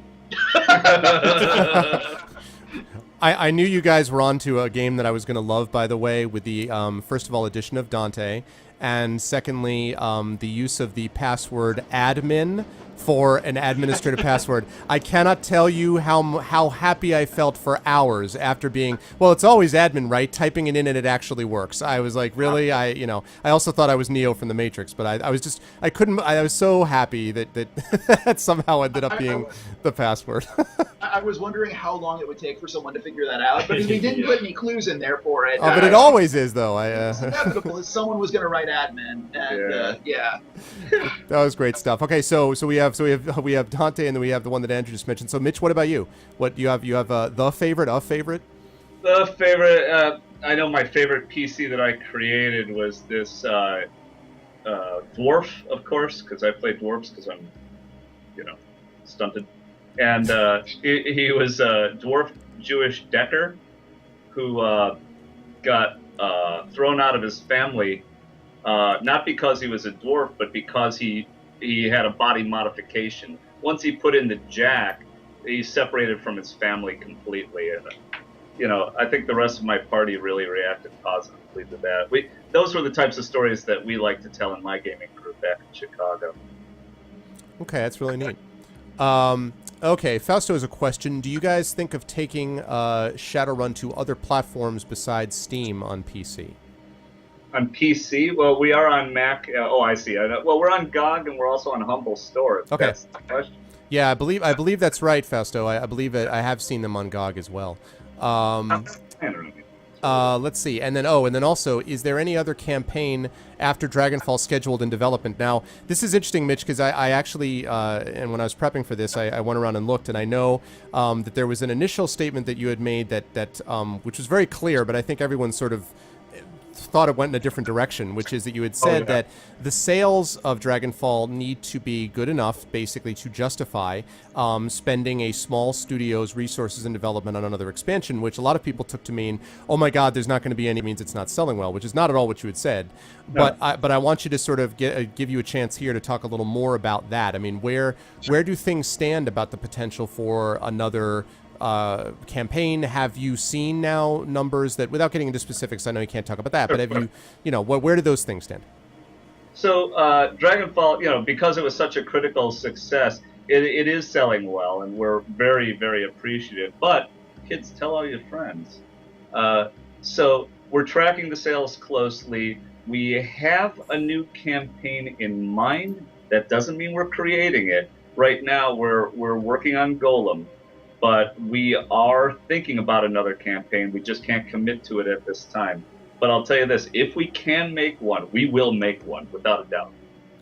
I knew you guys were onto a game that I was going to love, by the way, with the, first of all, addition of Dante, and secondly, the use of the password admin for an administrative password. I cannot tell you how happy I felt for hours after being, well, it's always admin, right? Typing it in and it actually works. I was like, really? I also thought I was Neo from the Matrix, but I was so happy that that somehow ended up being the password. I was wondering how long it would take for someone to figure that out, because we didn't put any clues in there for it. But it always is, though. It's inevitable that someone was going to write admin, and That was great stuff. Okay, so we have Dante, and then we have the one that Andrew just mentioned. So Mitch, what about you? What you have the favorite of favorite? The favorite, I know my favorite PC that I created was this dwarf, of course, because I play dwarves because I'm, stunted. And he was a dwarf Jewish Decker who got thrown out of his family, not because he was a dwarf, but because he had a body modification. Once he put in the jack, he separated from his family completely. And, I think the rest of my party really reacted positively to that. Those were the types of stories that we like to tell in my gaming group back in Chicago. Okay, that's really neat. Okay, Fausto has a question. Do you guys think of taking Shadowrun to other platforms besides Steam on PC? On PC? Well, we are on Mac. I see. Well, we're on GOG and we're also on Humble Store. Okay. That's the question. Yeah, I believe that's right, Fausto. I believe I have seen them on GOG as well. Let's see. And then also, is there any other campaign after Dragonfall scheduled in development? Now, this is interesting, Mitch, because I actually, and when I was prepping for this, I went around and looked, and I know that there was an initial statement that you had made that which was very clear, but I think everyone sort of thought it went in a different direction, which is that you had said that the sales of Dragonfall need to be good enough, basically, to justify spending a small studio's resources and development on another expansion, which a lot of people took to mean, oh my God, there's not going to be any, means it's not selling well, which is not at all what you had said. No. But I want you to sort of give you a chance here to talk a little more about that. I mean, where do things stand about the potential for another campaign. Have you seen now numbers that, without getting into specifics, I know you can't talk about that, but have you, where do those things stand? So Dragonfall, because it was such a critical success, it is selling well, and we're very, very appreciative. But kids, tell all your friends. So we're tracking the sales closely. We have a new campaign in mind. That doesn't mean we're creating it. Right now, we're working on Golem, but we are thinking about another campaign. We just can't commit to it at this time. But I'll tell you this: if we can make one, we will make one without a doubt.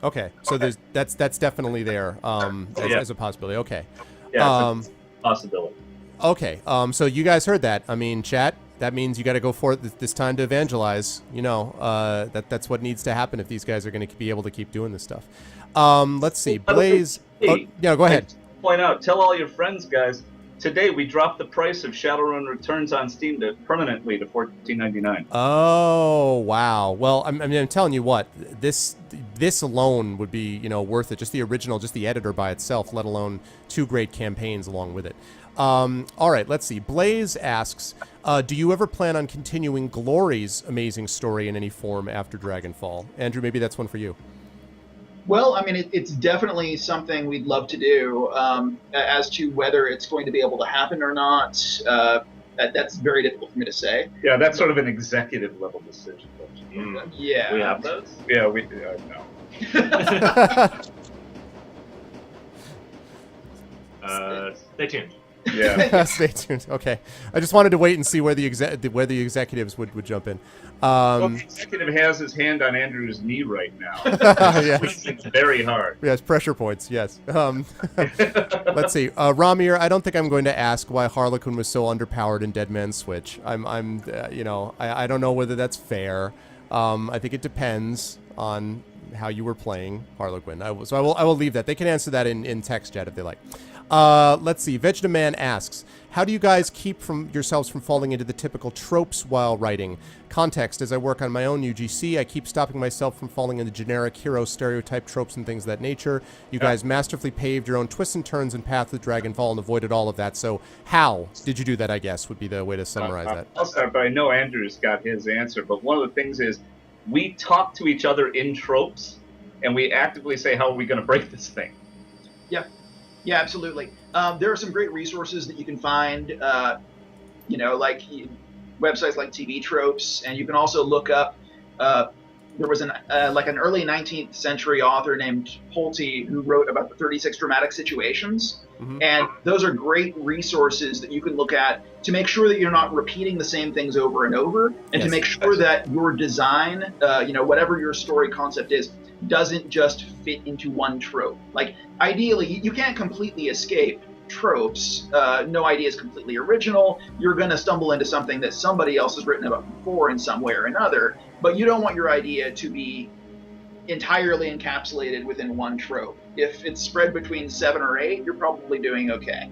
Okay, so that's definitely there as a possibility. Okay, yeah, it's a possibility. Okay, so you guys heard that. I mean, chat. That means you got to go for it this time to evangelize. That's what needs to happen if these guys are going to be able to keep doing this stuff. Let's see, Blaze. Go ahead. Point out, tell all your friends, guys. Today we dropped the price of Shadowrun Returns on Steam permanently to $14.99. Oh wow! Well, I'm telling you what, this alone would be worth it. Just the original, just the editor by itself, let alone 2 great campaigns along with it. All right, let's see. Blaze asks, do you ever plan on continuing Glory's amazing story in any form after Dragonfall? Andrew, maybe that's one for you. Well, I mean, it's definitely something we'd love to do. As to whether it's going to be able to happen or not, that's very difficult for me to say. Yeah, that's sort of an executive level decision. Yeah. We have those? Yeah, we no. Stay tuned. Yeah. Stay tuned. Okay, I just wanted to wait and see where the executives would jump in. Well, the executive has his hand on Andrew's knee right now. Yes. It's very hard. Yes, pressure points. Yes. Let's see. Ramir, I don't think I'm going to ask why Harlequin was so underpowered in Dead Man's Switch. I don't know whether that's fair. I think it depends on how you were playing Harlequin. I will leave that. They can answer that in text chat if they like. Let's see. Vegetaman asks, how do you guys keep yourselves from falling into the typical tropes while writing? Context, as I work on my own UGC, I keep stopping myself from falling into generic hero stereotype tropes and things of that nature. You guys masterfully paved your own twists and turns and path with Dragonfall and avoided all of that. So how did you do that, I guess, would be the way to summarize that. I'll start, but I know Andrew's got his answer. But one of the things is we talk to each other in tropes, and we actively say, how are we going to break this thing? Yeah. Yeah, absolutely. There are some great resources that you can find, like websites like TV Tropes, and you can also look up. There was an early 19th century author named Pulte who wrote about the 36 dramatic situations, and those are great resources that you can look at to make sure that you're not repeating the same things over and over, and to make sure that your design, whatever your story concept is, doesn't just fit into one trope. Like, ideally, you can't completely escape tropes. No idea is completely original. You're going to stumble into something that somebody else has written about before in some way or another, but you don't want your idea to be entirely encapsulated within one trope. If it's spread between 7 or 8, you're probably doing okay.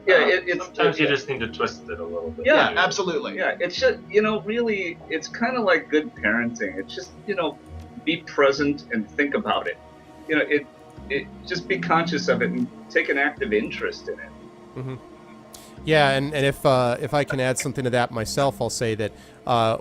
Yeah, sometimes you just need to twist it a little bit. Yeah, absolutely. Yeah, it's just, really, it's kind of like good parenting. It's just, be present and think about it. It just be conscious of it and take an active interest in it. Mm-hmm. Yeah, and if I can add something to that myself, I'll say that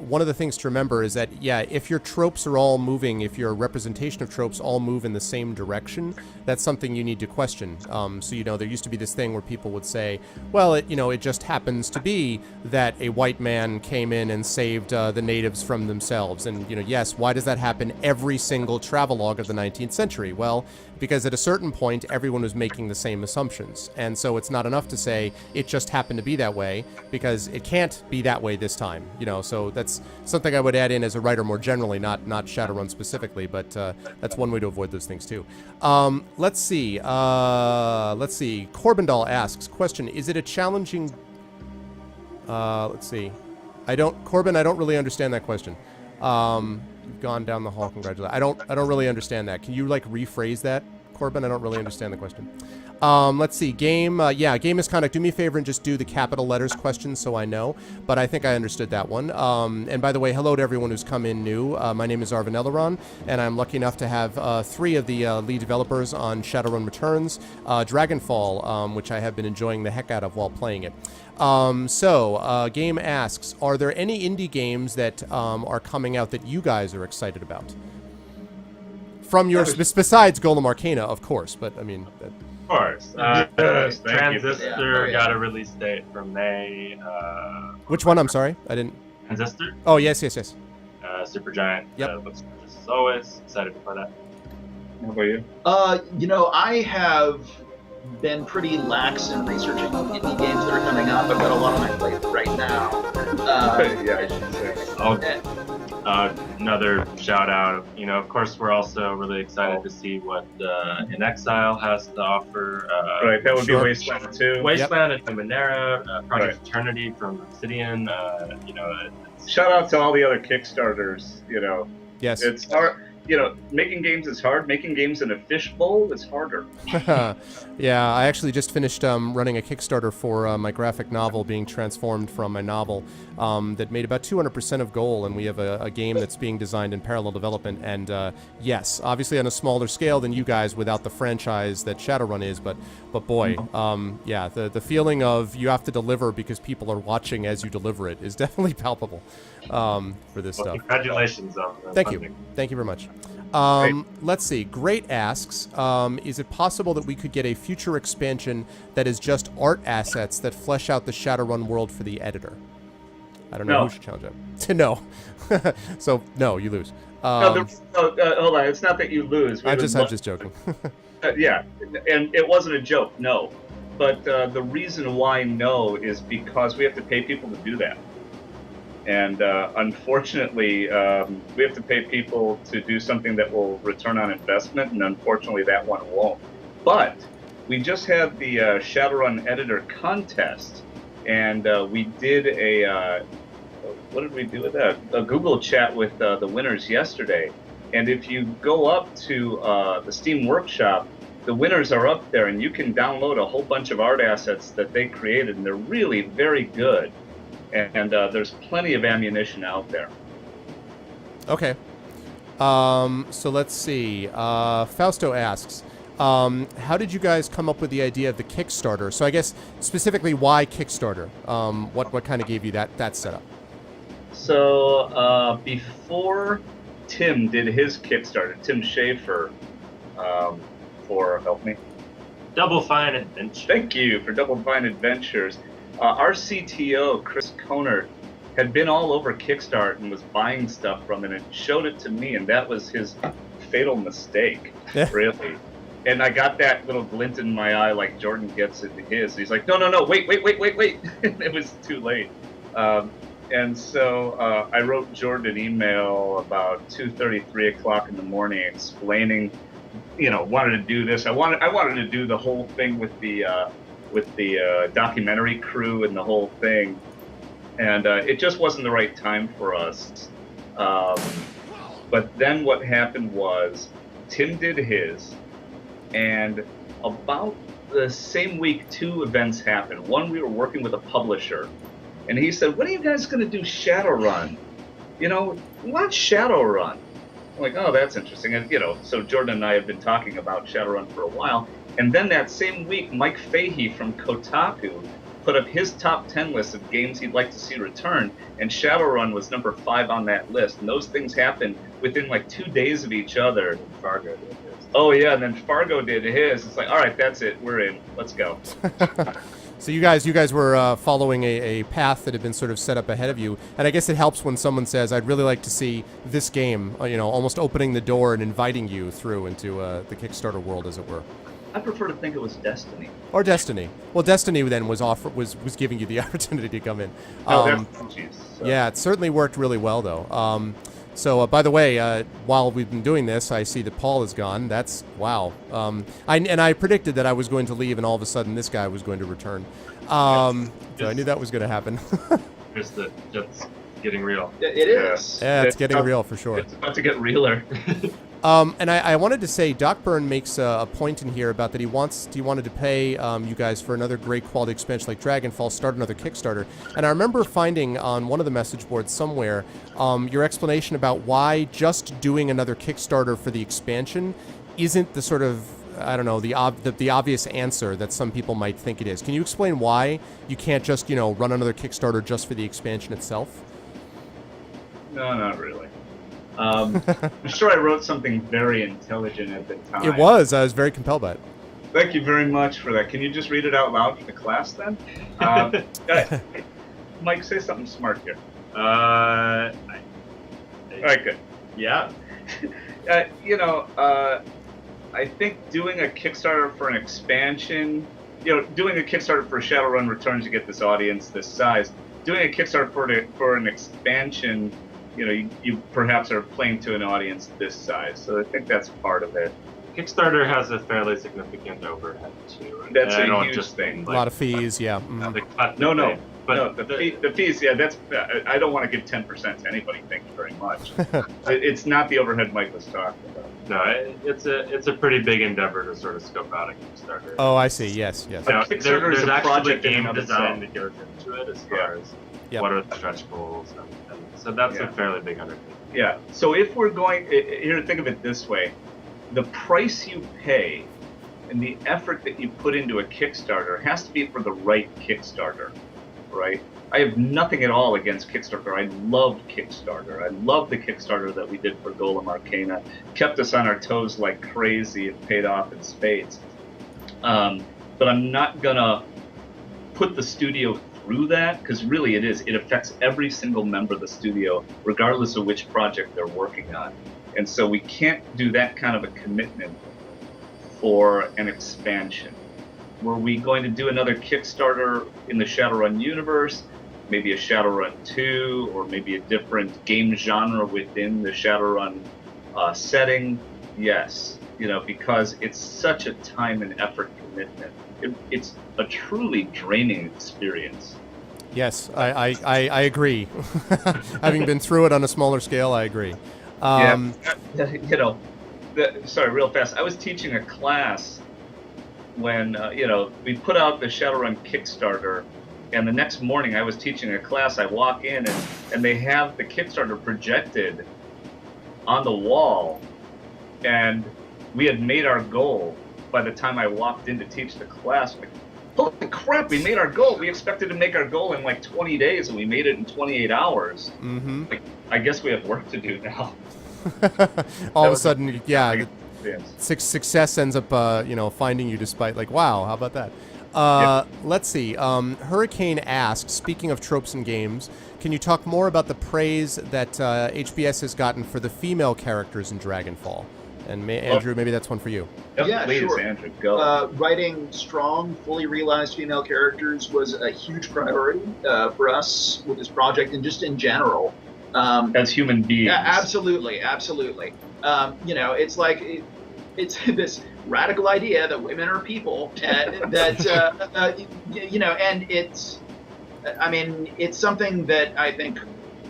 one of the things to remember is that, if your tropes are all moving, if your representation of tropes all move in the same direction, that's something you need to question. So, there used to be this thing where people would say, well, it just happens to be that a white man came in and saved the natives from themselves. And, yes, why does that happen every single travelogue of the 19th century? Well, because at a certain point, everyone was making the same assumptions. And so it's not enough to say it just happened to be that way, because it can't be that way this time, So that's something I would add in as a writer more generally, not Shadowrun specifically, but that's one way to avoid those things too. Let's see. Corbindall asks, question, is it a challenging... let's see. Corbin, I don't really understand that question. You've gone down the hall, congratulations. I don't really understand that. Can you rephrase that, Corbin? I don't really understand the question. Let's see. Game misconduct. Do me a favor and just do the capital letters question so I know. But I think I understood that one. And by the way, hello to everyone who's come in new. My name is Arvin Eleron, and I'm lucky enough to have 3 of the lead developers on Shadowrun Returns, Dragonfall, which I have been enjoying the heck out of while playing it. Game asks, are there any indie games that are coming out that you guys are excited about? From your, besides Golem Arcana, of course, but I mean... Of course. Yes, thank you. Transistor got a release date for May. Which one? I'm sorry, I didn't. Transistor. Oh yes. Supergiant. Yep. Looks just as always. Excited to play that. How about you? I have been pretty lax in researching indie games that are coming out. I've got a lot on my plate right now. Yeah, I should say. Another shout out. Of course, we're also really excited to see what In Exile has to offer. Right, that would Sure. be Wasteland 2. Wasteland and Numenera, Project Eternity from Obsidian. Shout out to all the other Kickstarters. Yes. It's hard. Making games is hard. Making games in a fishbowl is harder. Yeah, I actually just finished running a Kickstarter for my graphic novel being transformed from a novel that made about 200% of goal, and we have a game that's being designed in parallel development. And yes, obviously on a smaller scale than you guys without the franchise that Shadowrun is, but boy, yeah, the feeling of you have to deliver because people are watching as you deliver it is definitely palpable for this stuff. Congratulations on Thank you very much. Let's see. Great asks, is it possible that we could get a future expansion that is just art assets that flesh out the Shadowrun world for the editor? I don't know No. who should challenge that. No. So, no, you lose. Hold on. It's not that you lose. I'm just joking. Yeah, and it wasn't a joke, no. But the reason why no is because we have to pay people to do that. And unfortunately, we have to pay people to do something that will return on investment, and unfortunately that one won't. But we just had the Shadowrun editor contest, and we did what did we do with that? A Google chat with the winners yesterday. And if you go up to the Steam Workshop, the winners are up there, and you can download a whole bunch of art assets that they created, and they're really very good. And there's plenty of ammunition out there. Okay. So let's see. Fausto asks, how did you guys come up with the idea of the Kickstarter? So I guess specifically why Kickstarter? What kind of gave you that setup? So before Tim did his Kickstarter, Tim Schafer, for help me. Double Fine Adventure. Thank you for Double Fine Adventures. Our CTO, Chris Conert, had been all over Kickstarter and was buying stuff from it and showed it to me, and that was his fatal mistake, really. And I got that little glint in my eye like Jordan gets into his. He's like, no, wait. It was too late. And so I wrote Jordan an email about 2:30, 3 o'clock in the morning explaining, wanted to do this. I wanted to do the whole thing with the documentary crew and the whole thing, and it just wasn't the right time for us. But then what happened was Tim did his, and about the same week 2 events happened. One, we were working with a publisher, and he said, when are you guys going to do Shadowrun? Watch Shadowrun. I'm like, oh, that's interesting. And so Jordan and I have been talking about Shadowrun for a while. And then that same week, Mike Fahey from Kotaku put up his top 10 list of games he'd like to see return, and Shadowrun was number 5 on that list. And those things happened within like 2 days of each other. Fargo did his. Oh yeah, and then Fargo did his. It's like, all right, that's it, we're in. Let's go. So you guys were following a path that had been sort of set up ahead of you, and I guess it helps when someone says, "I'd really like to see this game," almost opening the door and inviting you through into the Kickstarter world, as it were. I prefer to think it was Destiny. Or Destiny. Well, Destiny then was giving you the opportunity to come in. So. Yeah, it certainly worked really well, though. So, by the way, while we've been doing this, I see that Paul is gone. That's, wow. I predicted that I was going to leave, and all of a sudden this guy was going to return. So I knew that was going to happen. Just getting real. It is. Yeah, it's getting real for sure. It's about to get realer. And I wanted to say, Doc Byrne makes a point in here about that he wanted to pay you guys for another great quality expansion like Dragonfall, start another Kickstarter. And I remember finding on one of the message boards somewhere your explanation about why just doing another Kickstarter for the expansion isn't the sort of, I don't know, the obvious answer that some people might think it is. Can you explain why you can't just, run another Kickstarter just for the expansion itself? No, not really. I'm sure I wrote something very intelligent at the time. It was. I was very compelled by it. Thank you very much for that. Can you just read it out loud for the class then? Mike, say something smart here. All right, good. Yeah. I think doing a Kickstarter for an expansion, doing a Kickstarter for Shadowrun Returns to get this audience this size, doing a Kickstarter for an expansion, you perhaps are playing to an audience this size. So I think that's part of it. Kickstarter has a fairly significant overhead too. That's a huge thing. A lot of fees, yeah. No. But the fees, yeah, that's. I don't want to give 10% to anybody. Thank you very much. It's not the overhead Mike was talking about. No, it's a pretty big endeavor to sort of scope out a Kickstarter. Oh, I see. Yes. Kickstarter is there's a actually project in game and of design itself. that goes into it as far as what are the stretch goals, and so that's a fairly big undertaking. Yeah. So if we're going here, think of it this way: the price you pay and the effort that you put into a Kickstarter has to be for the right Kickstarter. Right? I have nothing at all against Kickstarter. I loved Kickstarter. I love the Kickstarter that we did for Golem Arcana. Kept us on our toes like crazy. It paid off in spades. But I'm not gonna put the studio through that, because really it affects every single member of the studio, regardless of which project they're working on. And so we can't do that kind of a commitment for an expansion. Were we going to do another Kickstarter in the Shadowrun universe, maybe a Shadowrun 2, or maybe a different game genre within the Shadowrun setting? Yes, because it's such a time and effort commitment. It's a truly draining experience. Yes, I agree. Having been through it on a smaller scale, I agree. Sorry, real fast. I was teaching a class when we put out the Shadowrun Kickstarter, and the next morning I was teaching a class. I walk in and they have the Kickstarter projected on the wall, and we had made our goal by the time I walked in to teach the class. Like, holy crap, we made our goal. We expected to make our goal in like 20 days, and we made it in 28 hours. Mm-hmm. Like, I guess we have work to do now. All of a sudden, yeah. Success ends up, finding you despite, like, wow, how about that? Let's see. Hurricane asks, speaking of tropes in games, can you talk more about the praise that HBS has gotten for the female characters in Dragonfall? And Andrew, maybe that's one for you. Yeah, please, sure. Andrew, go. Writing strong, fully realized female characters was a huge priority for us with this project and just in general. As human beings. Yeah, absolutely. It's like it's this radical idea that women are people, and it's something that I think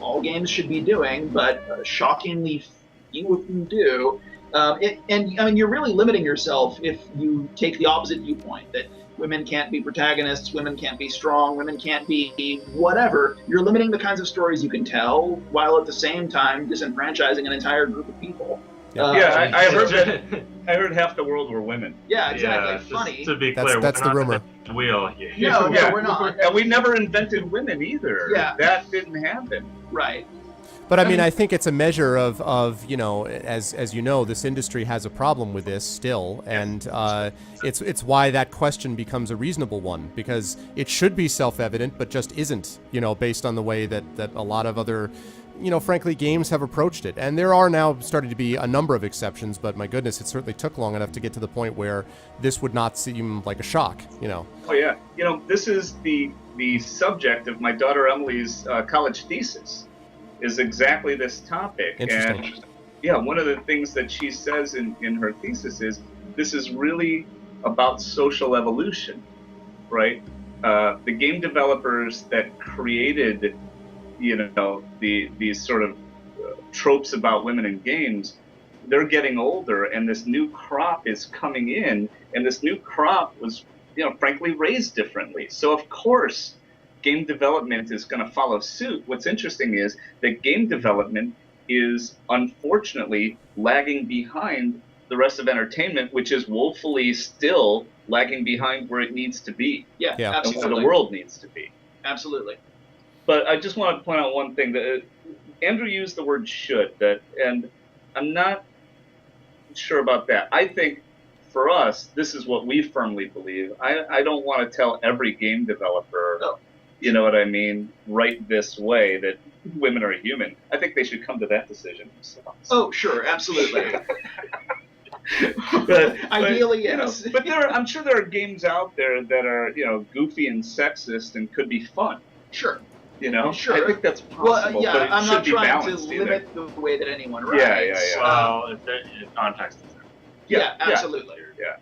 all games should be doing, but shockingly few of them do. You're really limiting yourself if you take the opposite viewpoint, that women can't be protagonists, women can't be strong, women can't be whatever. You're limiting the kinds of stories you can tell, while at the same time disenfranchising an entire group of people. I heard half the world were women. Yeah, exactly. Yeah, funny. To be clear, that's we're the not rumor. the wheel here. No, we're not. And we never invented women either. Yeah. That didn't happen. Right. But I mean, I think it's a measure of as you know, this industry has a problem with this still, and it's why that question becomes a reasonable one, because it should be self-evident, but just isn't, based on the way that a lot of other, frankly, games have approached it. And there are now starting to be a number of exceptions, but my goodness, it certainly took long enough to get to the point where this would not seem like a shock, Oh yeah, this is the subject of my daughter Emily's college thesis. Is exactly this topic. Interesting. And yeah, one of the things that she says in her thesis is this is really about social evolution, right? The game developers that created, these sort of tropes about women in games they're getting older, and this new crop is coming in, and this new crop was, frankly, raised differently. So of course, game development is going to follow suit. What's interesting is that game development is unfortunately lagging behind the rest of entertainment, which is woefully still lagging behind where it needs to be. Yeah, Yeah. absolutely. And where the world needs to be. Absolutely. But I just want to point out one thing that Andrew used the word "should," and I'm not sure about that. I think for us, this is what we firmly believe. I don't want to tell every game developer, No. you know what I mean, right this way, that women are human. I think they should come to that decision themselves. Oh, sure, absolutely. but Ideally, you know, yes. but I'm sure there are games out there that are, goofy and sexist and could be fun. Sure. Sure. I think that's possible. Well, yeah, but it I'm should not be trying to balanced limit either. the way that anyone writes. Yeah. Well, if context is there. Yeah, absolutely. Yeah.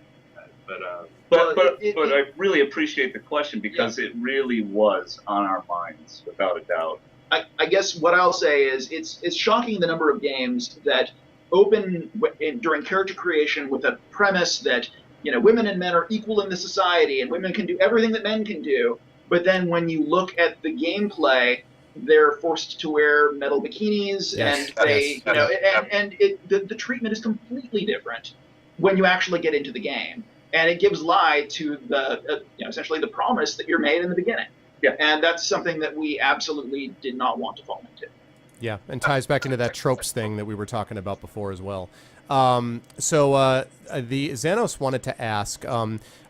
But But it- I really appreciate the question because it really was on our minds, without a doubt. I guess what I'll say is it's shocking the number of games that open during character creation with a premise that women and men are equal in the society and women can do everything that men can do, but then when you look at the gameplay, they're forced to wear metal bikinis and they the treatment is completely different when you actually get into the game, and it gives lie to the essentially the promise that you're made in the beginning. Yeah. And that's something that we absolutely did not want to fall into. Yeah, and ties back into that tropes thing that we were talking about before as well. The Xanos wanted to ask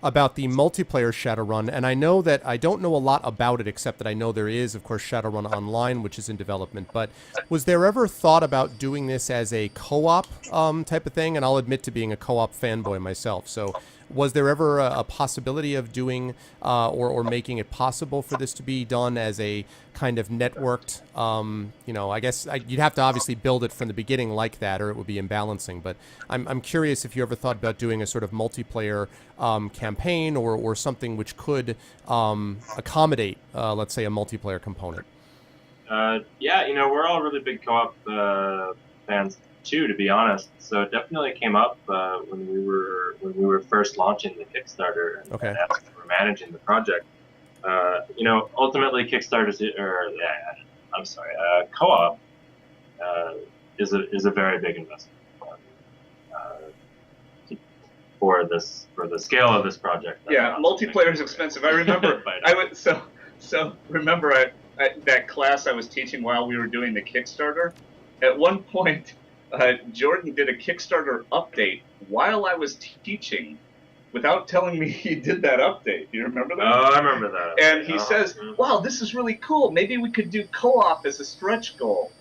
about the multiplayer Shadowrun, and I know that I don't know a lot about it, except that I know there is, of course, Shadowrun Online, which is in development. But was there ever thought about doing this as a co-op type of thing? And I'll admit to being a co-op fanboy myself. So was there ever a possibility of doing or making it possible for this to be done as a kind of networked, I guess you'd have to obviously build it from the beginning like that, or it would be imbalancing. But I'm curious if you ever thought about doing a sort of multiplayer campaign or something which could accommodate, let's say, a multiplayer component. We're all really big co-op fans too, to be honest. So it definitely came up when we were first launching the Kickstarter and as we were managing the project. Ultimately, co-op is a very big investment for the scale of this project. Yeah, multiplayer is expensive. I remember remember that class I was teaching while we were doing the Kickstarter. At one point, Jordan did a Kickstarter update while I was teaching, without telling me he did that update. Do you remember that? Oh, I remember that. And he says, "Wow, this is really cool. Maybe we could do co-op as a stretch goal."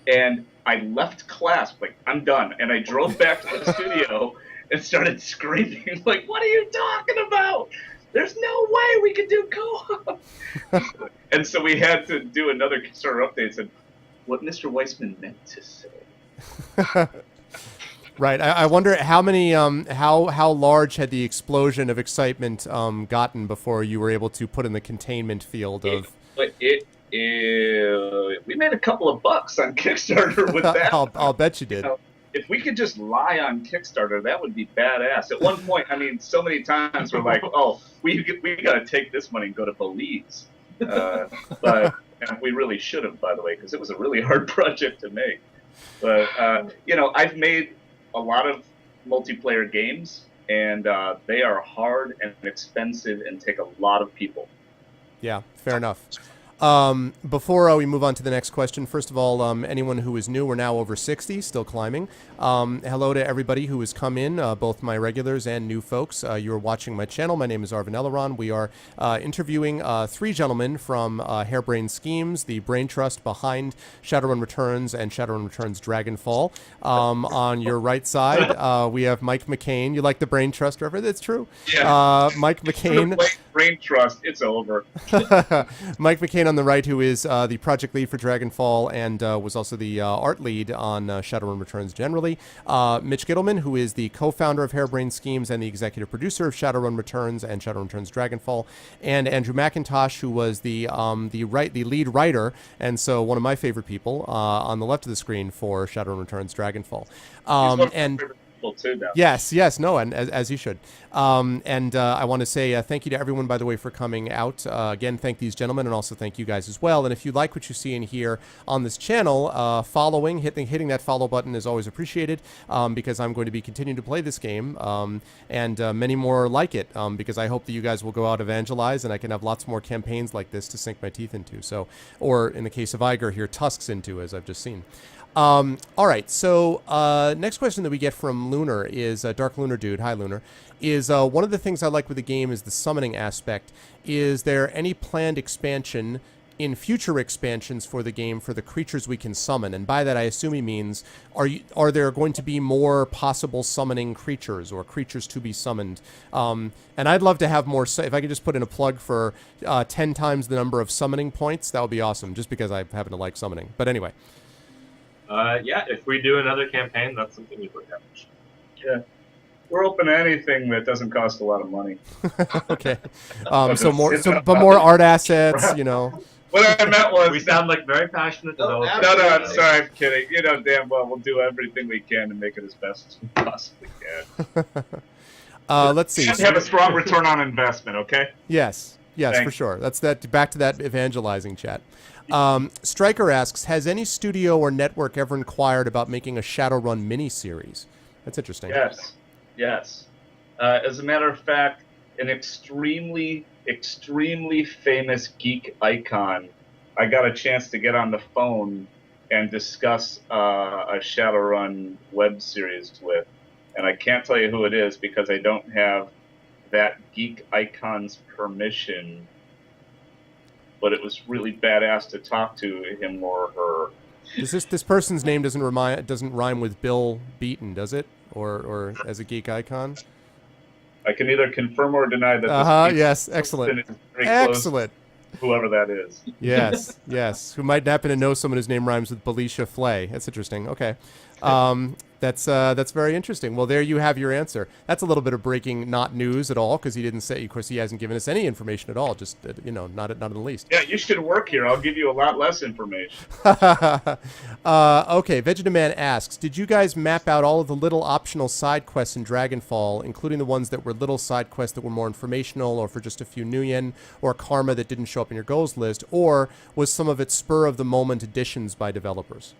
And I left class, like, I'm done. And I drove back to the studio and started screaming, like, "What are you talking about? There's no way we could do co-op." And so we had to do another Kickstarter update and said, what Mr. Weissman meant to say. Right. I wonder how many, how large had the explosion of excitement gotten before you were able to put in the containment field of. We made a couple of bucks on Kickstarter with that. I'll bet you did. If we could just lie on Kickstarter, that would be badass. At one point, so many times we're like, "Oh, we got to take this money and go to Belize," but and we really should have, by the way, because it was a really hard project to make. But I've made a lot of multiplayer games, and they are hard and expensive and take a lot of people. Yeah, fair enough. Before we move on to the next question, first of all, anyone who is new, we're now over 60, still climbing. Hello to everybody who has come in, both my regulars and new folks. You are watching my channel. My name is Arvin Eleron. We are interviewing three gentlemen from Harebrained Schemes, the brain trust behind Shadowrun Returns and Shadowrun Returns Dragonfall. On your right side, we have Mike McCain. You like the brain trust, Trevor? That's true. Yeah. Mike McCain. brain trust, it's over. Mike McCain on the right, who is the project lead for Dragonfall and was also the art lead on Shadowrun Returns generally. Mitch Gitleman, who is the co-founder of Harebrained Schemes and the executive producer of Shadowrun Returns and Shadowrun Returns Dragonfall. And Andrew McIntosh, who was the lead writer, and so one of my favorite people on the left of the screen for Shadowrun Returns Dragonfall. And Too now. Yes, no, and as you should. I want to say thank you to everyone, by the way, for coming out. Again, thank these gentlemen, and also thank you guys as well. And if you like what you see and hear on this channel, hitting that follow button is always appreciated, because I'm going to be continuing to play this game, and many more like it, because I hope that you guys will go out evangelize, and I can have lots more campaigns like this to sink my teeth into. So, or in the case of Iger here, tusks into, as I've just seen. All right, so next question that we get from Lunar is Dark Lunar Dude. Hi, Lunar. Is one of the things I like with the game is the summoning aspect. Is there any planned expansion in future expansions for the game for the creatures we can summon? And by that, I assume he means, are there going to be more possible summoning creatures or creatures to be summoned? And I'd love to have more. If I could just put in a plug for 10 times the number of summoning points, that would be awesome. Just because I happen to like summoning. But anyway. Yeah, if we do another campaign, that's something we'd look at. Yeah. We're open to anything that doesn't cost a lot of money. Okay. But more art assets, you know. What I meant was... We sound like very passionate developers. No, I'm sorry, I'm kidding. You know damn well we'll do everything we can to make it as best as we possibly can. Let's see. And have a strong return on investment, okay? Yes, Thanks. for sure. That's that. Back to that evangelizing chat. Stryker asks, has any studio or network ever inquired about making a Shadowrun miniseries? That's interesting. Yes. As a matter of fact, an extremely famous geek icon, I got a chance to get on the phone and discuss a Shadowrun web series with. And I can't tell you who it is because I don't have that geek icon's permission. But it was really badass to talk to him or her. This person's name doesn't rhyme with Bill Beaton, does it? Or as a geek icon? I can either confirm or deny that. Yes, excellent. Excellent. Whoever that is. Yes. Who might happen to know someone whose name rhymes with Belisha Flay. That's interesting. Okay. That's very interesting. Well, there you have your answer. That's a little bit of breaking, not news at all, because he didn't say. Of course, he hasn't given us any information at all. Just not in the least. Yeah, you should work here. I'll give you a lot less information. Okay, Vegetaman asks, did you guys map out all of the little optional side quests in Dragonfall, including the ones that were little side quests that were more informational, or for just a few nuyen, or karma that didn't show up in your goals list, or was some of it spur of the moment additions by developers?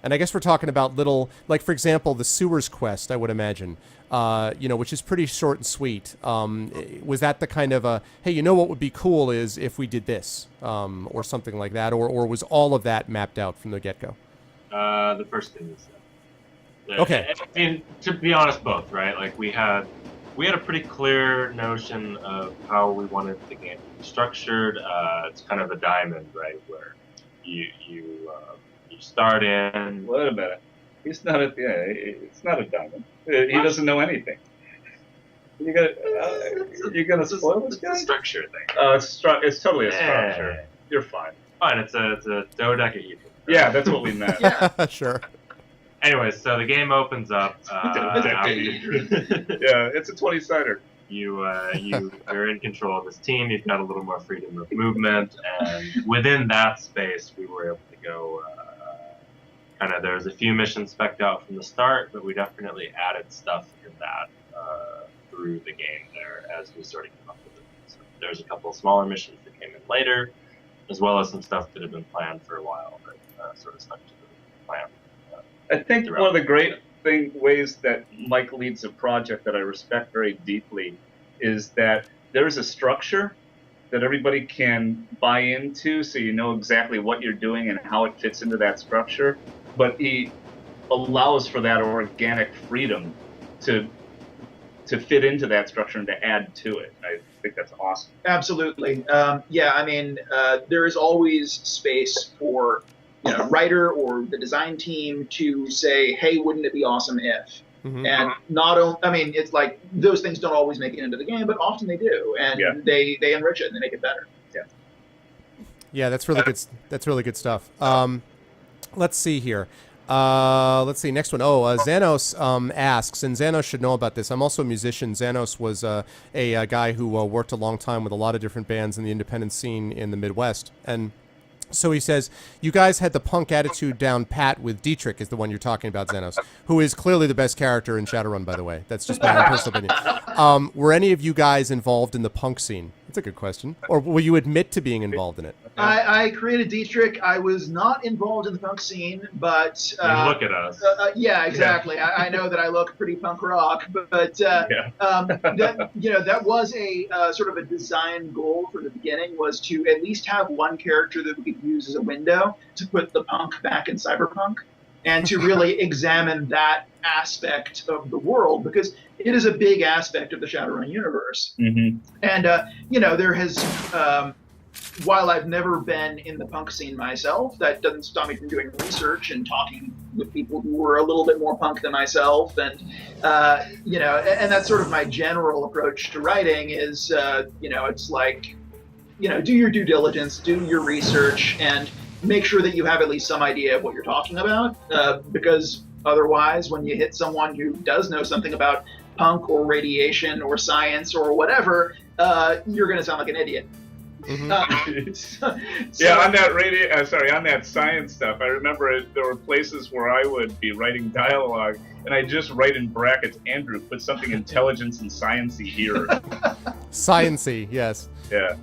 And I guess we're talking about little, like, for example, the sewers quest, I would imagine, which is pretty short and sweet. Was that the kind of a, hey, you know what would be cool is if we did this, or something like that, or was all of that mapped out from the get-go? The first thing you said. Okay. I mean, to be honest, both, right? Like, we had a pretty clear notion of how we wanted the game to be structured. It's kind of a diamond, right, where you start in. Wait a minute. He's not it's not a diamond. He doesn't know anything. You're gonna spoil this guy? It's a structure thing. It's totally a structure. You're fine. Fine. It's a dodecahedron. Yeah, that's what we meant. Yeah. Sure. Anyways, so the game opens up. Yeah, it's a 20-sider. You're in control of this team. You've got a little more freedom of movement, and within that space, we were able to go. There's a few missions spec'd out from the start, but we definitely added stuff in that through the game there as we started to come up with it. So there's a couple of smaller missions that came in later, as well as some stuff that had been planned for a while that sort of stuck to the plan. I think one of the great ways that Mike leads a project that I respect very deeply is that there's a structure that everybody can buy into, so you know exactly what you're doing and how it fits into that structure. But he allows for that organic freedom to fit into that structure and to add to it. I think that's awesome. Absolutely. There is always space for writer or the design team to say, hey, wouldn't it be awesome if? And not only, I mean, it's like those things don't always make it into the game, but often they do, and they enrich it and they make it better. Yeah, that's really good. That's really good stuff. Let's see here. Let's see. Next one. Xanos asks, and Xanos should know about this. I'm also a musician. Xanos was a guy who worked a long time with a lot of different bands in the independent scene in the Midwest. And so he says, you guys had the punk attitude down pat with Dietrich, is the one you're talking about, Xanos, who is clearly the best character in Shadowrun, by the way. That's just my personal opinion. Were any of you guys involved in the punk scene? That's a good question. Or will you admit to being involved in it? I created Dietrich. I was not involved in the punk scene, but look at us. Yeah, exactly. Yeah. I know that I look pretty punk rock, but that was a sort of a design goal from the beginning, was to at least have one character that we could use as a window to put the punk back in cyberpunk, and to really examine that aspect of the world, because it is a big aspect of the Shadowrun universe. And there has. While I've never been in the punk scene myself, that doesn't stop me from doing research and talking with people who were a little bit more punk than myself. And, and that's sort of my general approach to writing is, it's like, do your due diligence, do your research, and make sure that you have at least some idea of what you're talking about. Because otherwise, when you hit someone who does know something about punk or radiation or science or whatever, you're going to sound like an idiot. On that science stuff, I remember there were places where I would be writing dialogue, and I just write in brackets, Andrew, put something intelligence and sciencey here. Sciencey, yes. Yeah.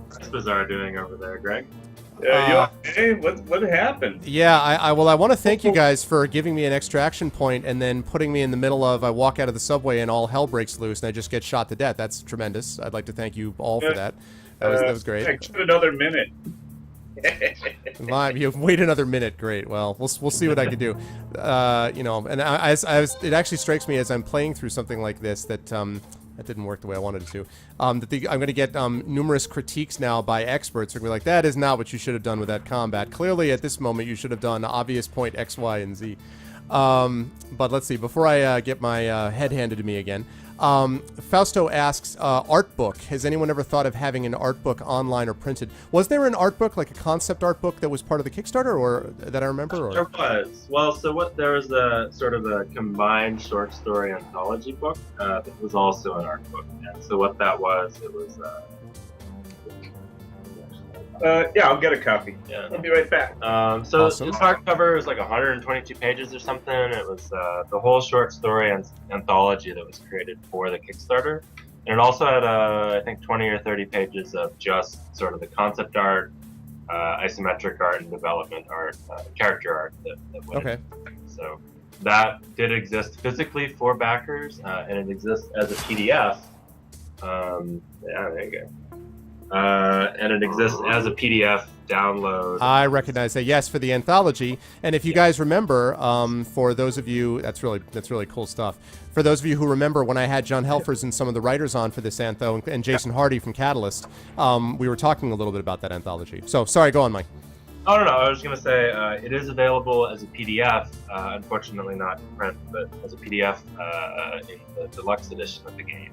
What's Bizarre doing over there, Greg? Hey, what happened? Yeah, I want to thank you guys for giving me an extraction point and then putting me in the middle of, I walk out of the subway and all hell breaks loose and I just get shot to death. That's tremendous. I'd like to thank you all for that. That was great. Just another minute. You wait another minute. Great. Well, we'll see what I can do. And it actually strikes me as I'm playing through something like this that that didn't work the way I wanted it to. I'm going to get numerous critiques now by experts. They're going to be like, that is not what you should have done with that combat. Clearly, at this moment, you should have done obvious point X, Y, and Z. But let's see. Before I get my head handed to me again, Fausto asks, art book. Has anyone ever thought of having an art book online or printed? Was there an art book, like a concept art book that was part of the Kickstarter, or that I remember? Or? There was. Well, there was a sort of a combined short story anthology book that was also an art book. And so what that was, it was... I'll get a copy. Yeah. I'll be right back. So awesome. The hardcover was like 122 pages or something. It was the whole short story anthology that was created for the Kickstarter. And it also had, I think, 20 or 30 pages of just sort of the concept art, isometric art, and development art, character art that went in. So that did exist physically for backers, and it exists as a PDF. There you go. And it exists as a PDF download. I recognize that, yes, for the anthology. And if you guys remember, for those of you, that's really cool stuff. For those of you who remember, when I had John Helfers and some of the writers on for this antho, and Jason Hardy from Catalyst, we were talking a little bit about that anthology. So, sorry, go on, Mike. Oh, no, I was going to say it is available as a PDF, unfortunately not in print, but as a PDF in the deluxe edition of the game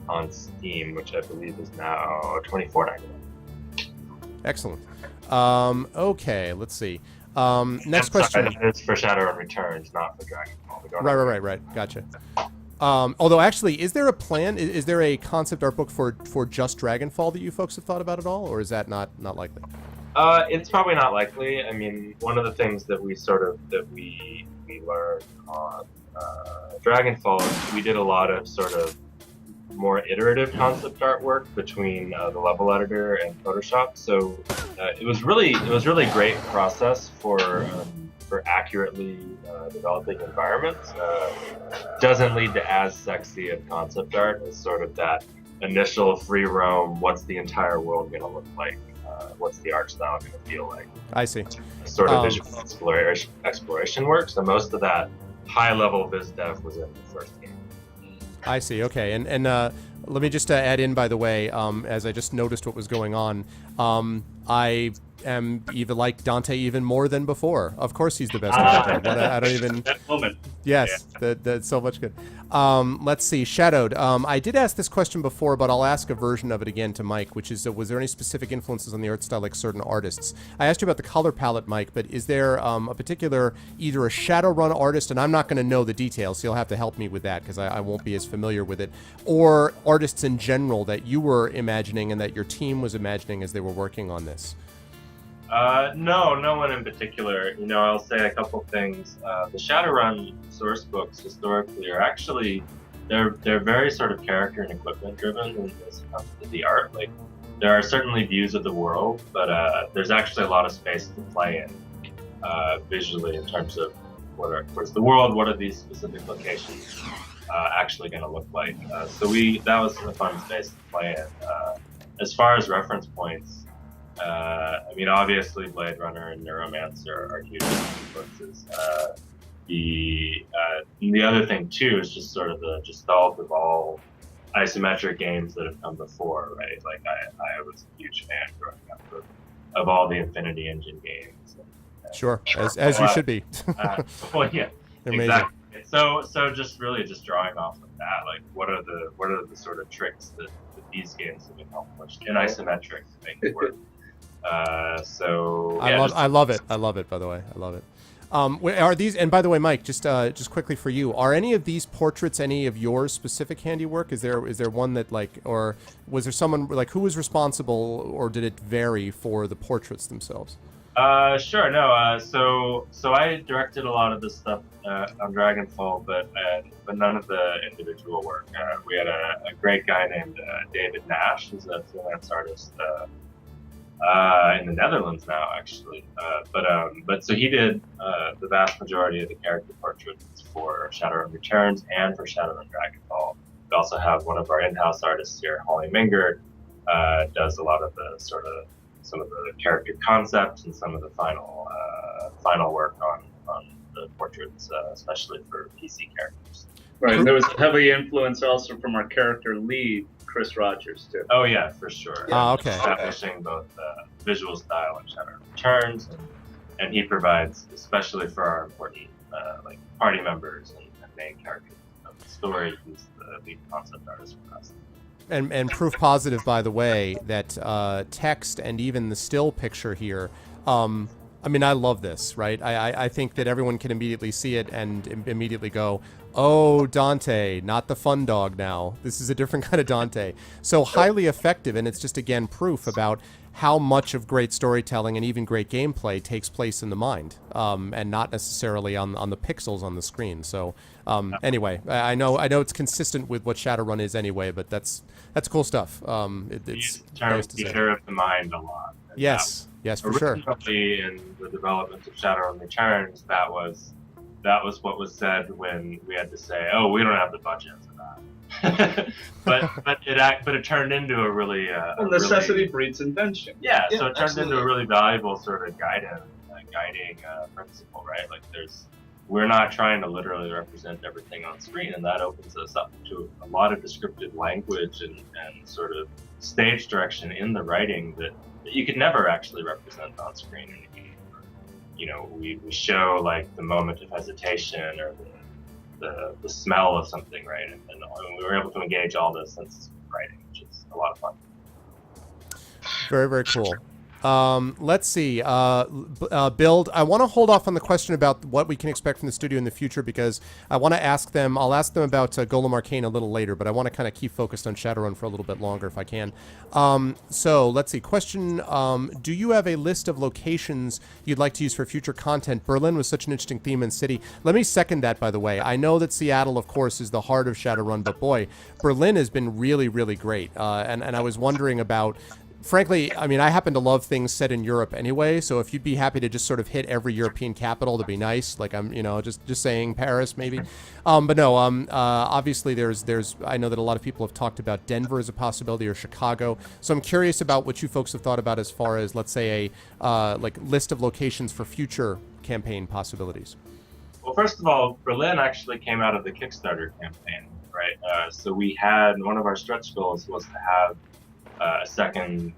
on Steam, which I believe is now $24.99. Excellent. Okay, let's see. Next question. It's for Shadowrun Returns, not for Dragonfall. Right. Gotcha. Although, actually, is there a plan? Is there a concept art book for just Dragonfall that you folks have thought about at all, or is that not likely? It's probably not likely. I mean, one of the things that we learned on Dragonfall is we did a lot of sort of more iterative concept artwork between the level editor and Photoshop. So it was really great process for accurately developing environments. Doesn't lead to as sexy of concept art as sort of that initial free roam. What's the entire world going to look like? What's the art style going to feel like? I see. Sort of visual exploration work. So most of that high level viz dev was in the first game. I see. Okay, and let me just add in, by the way, as I just noticed what was going on. I am even like Dante even more than before. Of course, he's the best. Dante. I don't even. That moment. Yes, that's so much good. Let's see, Shadowed. I did ask this question before, but I'll ask a version of it again to Mike, which is, was there any specific influences on the art style, like certain artists? I asked you about the color palette, Mike, but is there a particular, either a Shadowrun artist, and I'm not going to know the details, so you'll have to help me with that because I won't be as familiar with it, or artists in general that you were imagining and that your team was imagining as they were working on this? No one in particular. I'll say a couple things. The Shadowrun source books historically are actually they're very sort of character and equipment driven when it comes to the art. Like there are certainly views of the world, but there's actually a lot of space to play in visually in terms of what's the world, what are these specific locations actually going to look like. So that was a fun space to play in. As far as reference points. Obviously Blade Runner and Neuromancer are huge influences. The other thing too is just sort of the gestalt of all isometric games that have come before, right? Like I was a huge fan growing up of all the Infinity Engine games. Sure, as you should be. Well, yeah, They're exactly. So just really just drawing off of that, like what are the sort of tricks that these games have accomplished in isometric to make it work. I love it. I love it. By the way, I love it. Are these? And by the way, Mike, just quickly for you, are any of these portraits any of your specific handiwork? Is there one that or was there someone who was responsible, or did it vary for the portraits themselves? Sure. No. So I directed a lot of this stuff on Dragonfall, but none of the individual work. We had a great guy named David Nash, who's a freelance artist. In the Netherlands now, actually. But so he did the vast majority of the character portraits for Shadowrun Returns and for Shadowrun Dragonfall. We also have one of our in-house artists here, Holly Mingard, does a lot of the some of the character concepts and some of the final work on the portraits, especially for PC characters. Right, and there was heavy influence also from our character lead, Chris Rogers, too. Oh yeah, for sure. Okay. Establishing both visual style and Shadowrun Returns, and he provides, especially for our important party members and main characters of the story, he's the lead concept artist for us. And proof positive, by the way, that text and even the still picture here. I love this, right? I think that everyone can immediately see it and immediately go, oh, Dante, not the fun dog now. This is a different kind of Dante. So highly effective, and it's just, again, proof about how much of great storytelling and even great gameplay takes place in the mind, and not necessarily on the pixels on the screen. So anyway, I know it's consistent with what Shadowrun is anyway, but that's cool stuff. It's nice to theater of the mind a lot. Yes, for sure. Originally, in the development of Shadowrun Returns, that was what was said when we had to say, "Oh, we don't have the budget for that." but it turned into a really necessity breeds invention. Yeah, so it turned absolutely. into a really valuable sort of guiding principle, right? Like we're not trying to literally represent everything on screen, and that opens us up to a lot of descriptive language and sort of stage direction in the writing that you could never actually represent on screen in a game. We show like the moment of hesitation or the smell of something, right? And we were able to engage all those senses of writing, which is a lot of fun. Very, very cool. Let's see. Build. I want to hold off on the question about what we can expect from the studio in the future because I want to ask them. I'll ask them about Golem Arcane a little later, but I want to kind of keep focused on Shadowrun for a little bit longer if I can. So let's see. Question: do you have a list of locations you'd like to use for future content? Berlin was such an interesting theme and city. Let me second that, by the way. I know that Seattle, of course, is the heart of Shadowrun, but boy, Berlin has been really, really great. And I was wondering about. Frankly, I happen to love things set in Europe anyway, so if you'd be happy to just sort of hit every European capital, that'd be nice. Like I'm, just saying Paris maybe. But no, obviously there's I know that a lot of people have talked about Denver as a possibility or Chicago. So I'm curious about what you folks have thought about as far as, let's say, a list of locations for future campaign possibilities. Well, first of all, Berlin actually came out of the Kickstarter campaign, right? So we had one of our stretch goals was to have a second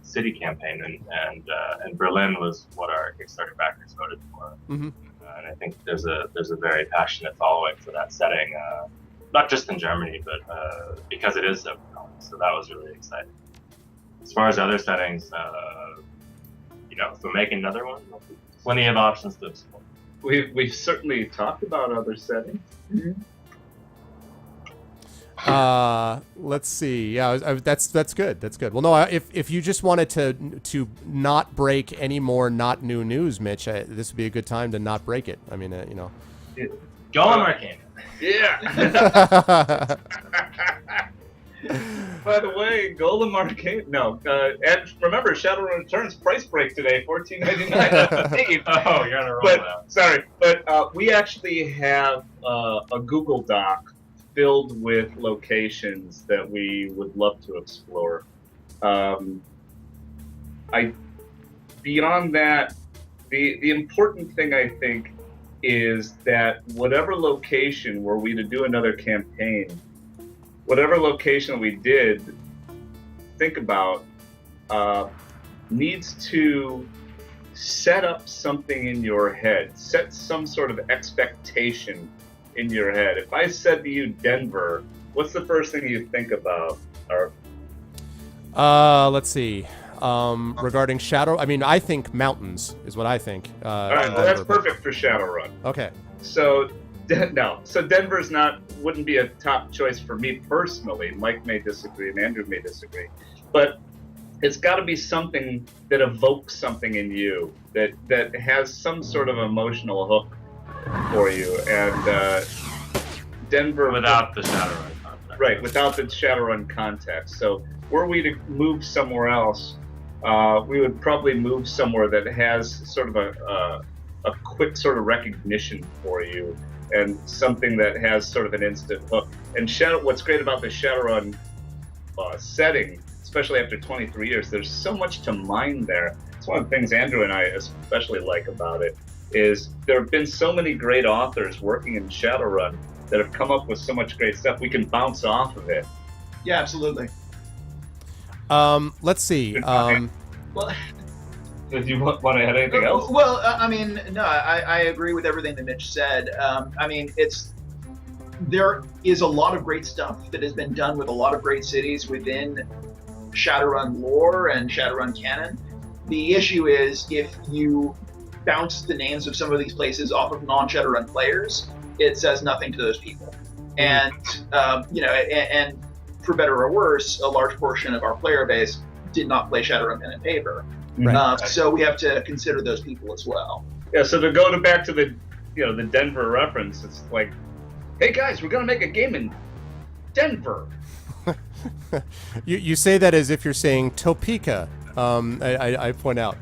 city campaign, and Berlin was what our Kickstarter backers voted for. Mm-hmm. And I think there's a very passionate following for that setting, not just in Germany, but because it is so compelling. So that was really exciting. As far as other settings, if we make another one, plenty of options to explore. We've certainly talked about other settings. Let's see. Yeah, that's good. That's good. Well, no, if you just wanted to not break any more not new news, Mitch, this would be a good time to not break it. I mean, Golem Arcana. Yeah. By the way, Golem Arcane. No, and remember, Shadowrun Returns price break today, $14.99. Oh, you're on a roll But now. sorry, but we actually have a Google Doc filled with locations that we would love to explore. Beyond that, the important thing I think is that whatever location were we to do another campaign, whatever location we did think about needs to set up something in your head, set some sort of expectation in your head. If I said to you Denver, what's the first thing you think about? Or let's see. Regarding Shadow, I mean, I think mountains is what I think. all right, well, that's perfect for Shadowrun. Okay. So so Denver's wouldn't be a top choice for me personally. Mike may disagree and Andrew may disagree, but it's got to be something that evokes something in you that has some sort of emotional hook for you. And Denver, Without the Shadowrun context. right, without the Shadowrun context. So were we to move somewhere else, we would probably move somewhere that has sort of a quick sort of recognition for you, and something that has sort of an instant hook. And what's great about the Shadowrun setting, especially after 23 years, there's so much to mine there. It's one of the things Andrew and I especially like about it, is there have been so many great authors working in Shadowrun that have come up with so much great stuff. We can bounce off of it. Yeah, absolutely. Let's see. Well, Did you want to add anything else? Well, I mean, no, I agree with everything that Mitch said. I mean, there is a lot of great stuff that has been done with a lot of great cities within Shadowrun lore and Shadowrun canon. The issue is if you bounce the names of some of these places off of non-Shadowrun players, it says nothing to those people. And and for better or worse, a large portion of our player base did not play Shadowrun pen and paper. Right. So we have to consider those people as well. Yeah, so to go back to the Denver reference, it's like, hey guys, we're gonna make a game in Denver. You say that as if you're saying Topeka. I point out.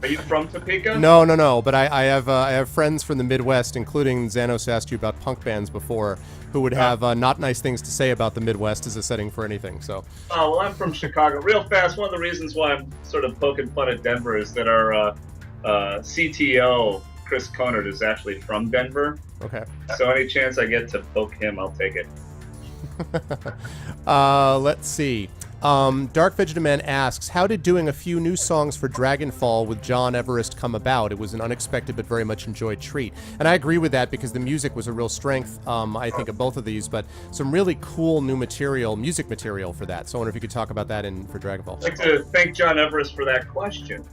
Are you from Topeka? No. But I have friends from the Midwest, including Xanos asked you about punk bands before, who would have not nice things to say about the Midwest as a setting for anything. So. Oh well, I'm from Chicago. Real fast, one of the reasons why I'm sort of poking fun at Denver is that our CTO Chris Conard is actually from Denver. Okay. So any chance I get to poke him, I'll take it. Let's see. Dark Vegetaman asks, how did doing a few new songs for Dragonfall with John Everest come about? It was an unexpected but very much enjoyed treat. And I agree with that because the music was a real strength, I think, of both of these, but some really cool new music material for that. So I wonder if you could talk about that for Dragonfall. I'd like to thank John Everest for that question.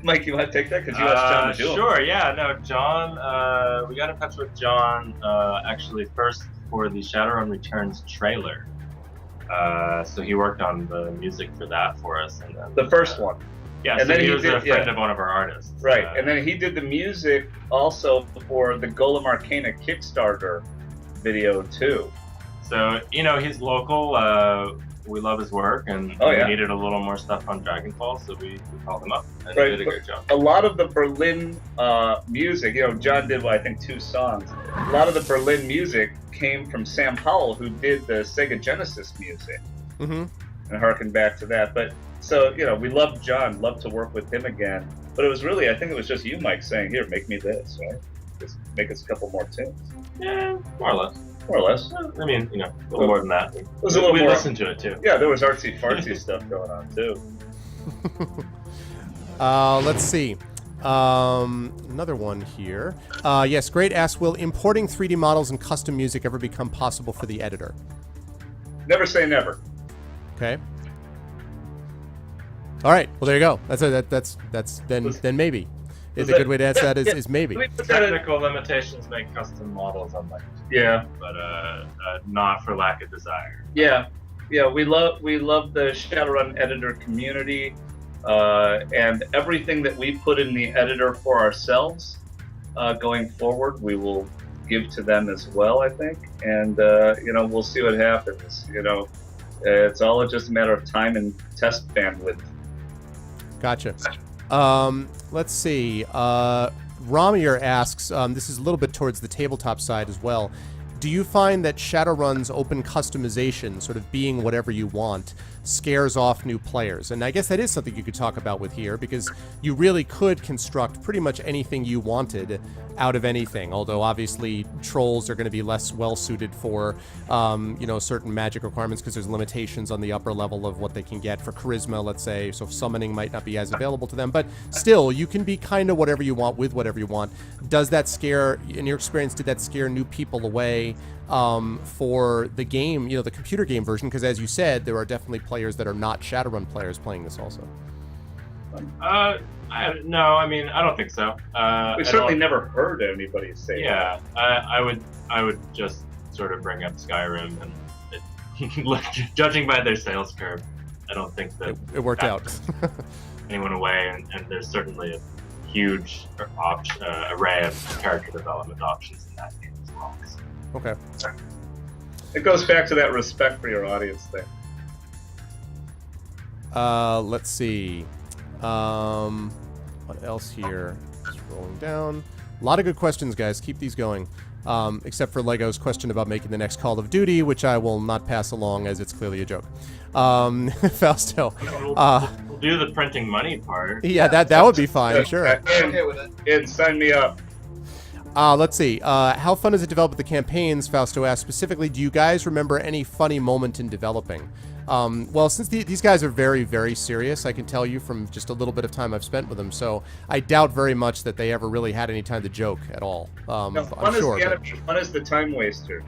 Mike, you want to take that? Because you asked John to do it. Sure, yeah. No, John, we got in touch with John actually first for the Shadowrun Returns trailer. So he worked on the music for that for us. And then, The first one. Yeah, And so then he he was did- a friend yeah. of one of our artists. Right, and then he did the music also for the Golem Arcana Kickstarter video too. So, he's local. We love his work, and Oh, yeah. we needed a little more stuff on Dragonfall, so we called him up, and Right, he did a great job. A lot of the Berlin music, John did, I think 2 songs. A lot of the Berlin music came from Sam Howell, who did the Sega Genesis music, Mm-hmm. and harken back to that. But so, we loved John, loved to work with him again. But it was really, I think it was just you, Mike, saying, here, make me this, right? Just make us a couple more tunes. Yeah, more or less. more or less. I mean, a little more than that. was a little we more- listened to it too. Yeah, there was artsy fartsy stuff going on too. Let's see. Another one here. Yes, great ask. Will importing 3D models and custom music ever become possible for the editor? Never say never. Okay. All right. Well, there you go. That's then maybe. Is a good way to answer that is maybe. Let me put that in- Technical limitations make custom models unlikely, Yeah, but not for lack of desire. yeah. We love the Shadowrun editor community, and everything that we put in the editor for ourselves. Going forward, we will give to them as well, I think, and we'll see what happens. It's all just a matter of time and test bandwidth. Gotcha. Let's see. Ramier asks, this is a little bit towards the tabletop side as well. Do you find that Shadowrun's open customization, sort of being whatever you want, scares off new players? And I guess that is something you could talk about with here, because you really could construct pretty much anything you wanted out of anything, although obviously trolls are going to be less well-suited for, certain magic requirements, because there's limitations on the upper level of what they can get for charisma, let's say, so summoning might not be as available to them, but still, you can be kind of whatever you want with whatever you want. Does that scare, in your experience, did that scare new people away for the game, the computer game version? Because as you said, there are definitely players that are not Shadowrun players playing this also. No, I mean, I don't think so. We certainly never heard anybody say Yeah, I would just sort of bring up Skyrim, and judging by their sales curve, I don't think that It worked out. anyone away, and there's certainly a huge array of character development options in that game as well. So. Okay. It goes back to that respect for your audience thing. Let's see. What else here? Scrolling down. A lot of good questions, guys. Keep these going. Except for Lego's question about making the next Call of Duty, which I will not pass along as it's clearly a joke. Fausto. We'll do the printing money part. Yeah, that would be fine, sure. I'm okay with it. And sign me up. Let's see. How fun is it developing the campaigns? Fausto asked. Specifically, do you guys remember any funny moment in developing? Well, since these guys are very, very serious, I can tell you from just a little bit of time I've spent with them, so I doubt very much that they ever really had any time to joke at all. No, I'm sure. Fun is the time waster.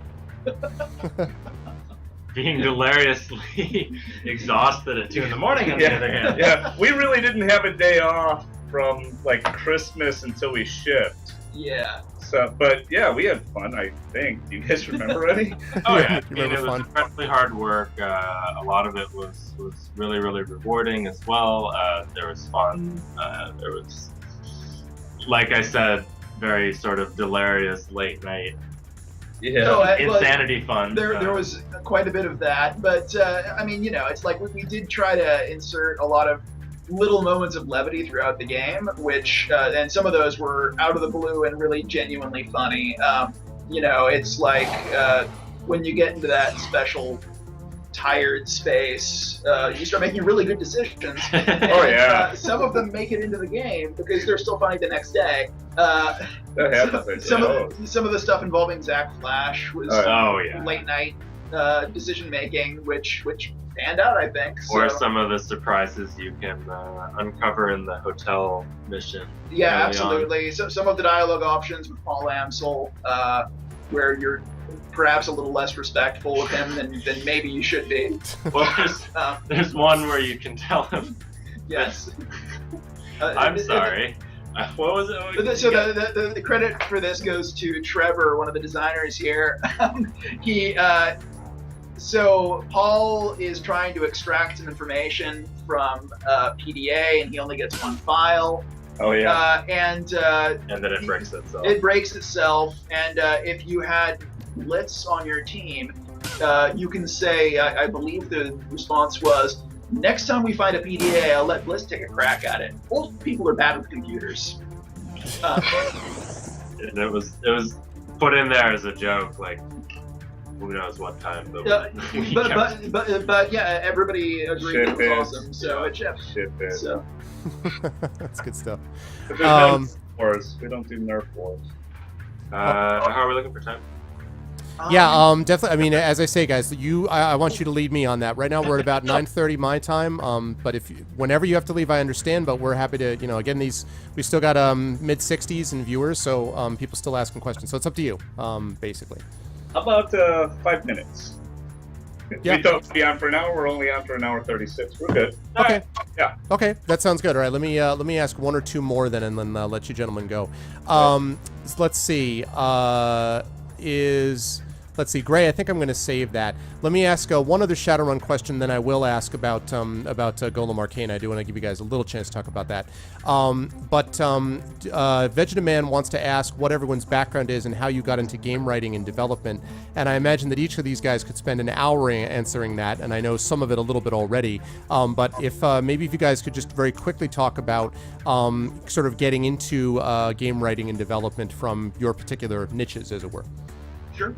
Being hilariously exhausted at 2 in the morning, on the other hand. Yeah, we really didn't have a day off from like Christmas until we shipped. Yeah. So, but yeah, we had fun. I think. Do you guys remember any? Oh yeah, You remember it was fun? incredibly hard work. A lot of it was really, really rewarding as well. There was fun. There was, like I said, very sort of delirious late night Yeah. No, insanity fun. There was quite a bit of that, but I mean, it's like we did try to insert a lot of little moments of levity throughout the game, which and some of those were out of the blue and really genuinely funny. It's like when you get into that special tired space, you start making really good decisions. And, Oh, yeah. some of them make it into the game because they're still funny the next day. That happens. Some of the stuff involving Zach Flash was Oh yeah. late night decision making, which panned out, I think. Or So, some of the surprises you can uncover in the hotel mission. yeah, early on. absolutely. So some of the dialogue options with Paul Amsel, where you're perhaps a little less respectful of him than maybe you should be. Well, Um, there's one where you can tell him, yes. I'm sorry. What was it? So the credit for this goes to Trevor, one of the designers here. So Paul is trying to extract some information from PDA, and he only gets one file. Oh yeah. and then it breaks itself. It breaks itself, and if you had Blitz on your team, you can say, I believe the response was, next time we find a PDA, I'll let Blitz take a crack at it. Most people are bad with computers. And it was put in there as a joke, like who knows what time. But, But yeah, everybody agreed it was Shit, awesome. So it shipped. Shit, man. So That's good stuff. But there's no wars. We don't do Nerf wars. how are we looking for time? Yeah, definitely. I mean, as I say, guys, I want you to lead me on that. Right now, we're at about 9:30 my time. But whenever you have to leave, I understand. But we're happy to, again, we still got mid 60s in viewers, so people still asking questions. So it's up to you, basically. How about 5 minutes? Yeah. We thought we'd be on for an hour. We're only on for an hour 36. We're good. Okay. Yeah. Okay, that sounds good. All right, let me ask one or two more then, and then let you gentlemen go. Let's see. Let's see, Gray. I think I'm going to save that. Let me ask one other Shadowrun question, then I will ask about Golem Arcane. I do want to give you guys a little chance to talk about that. Vegetaman wants to ask what everyone's background is and how you got into game writing and development. And I imagine that each of these guys could spend an hour answering that, and I know some of it a little bit already. But if maybe if you guys could just very quickly talk about sort of getting into game writing and development from your particular niches, as it were. Sure.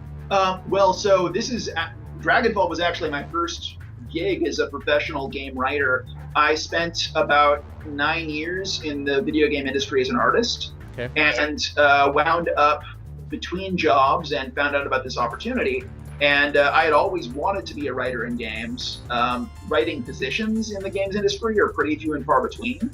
Well, so Dragonfall was actually my first gig as a professional game writer. I spent about 9 years in the video game industry as an artist, and wound up between jobs and found out about this opportunity. And I had always wanted to be a writer in games. Writing positions in the games industry are pretty few and far between,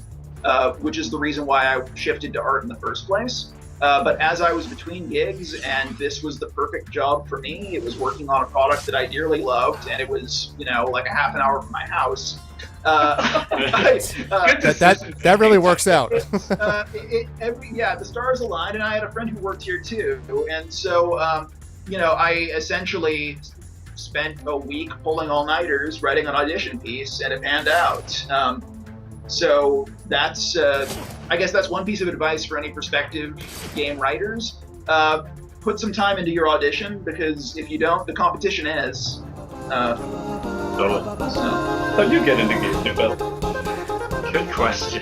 which is the reason why I shifted to art in the first place. But as I was between gigs, and this was the perfect job for me, it was working on a product that I dearly loved, and it was, like a half an hour from my house. That really works out. The stars aligned, and I had a friend who worked here too, and so I essentially spent a week pulling all-nighters, writing an audition piece, and it panned out. So that's, I guess that's one piece of advice for any prospective game writers. Put some time into your audition, because if you don't, the competition is. How'd you get into game development? Good question.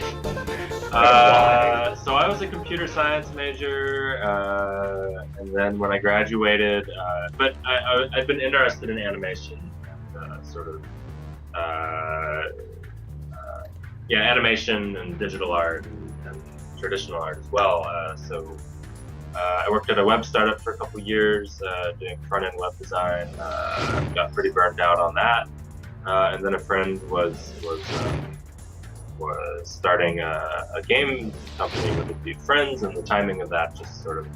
So I was a computer science major, and then when I graduated, but I've been interested in animation and animation and digital art and traditional art as well. So I worked at a web startup for a couple years, doing front-end web design. Got pretty burned out on that, and then a friend was starting a game company with a few friends, and the timing of that just sort of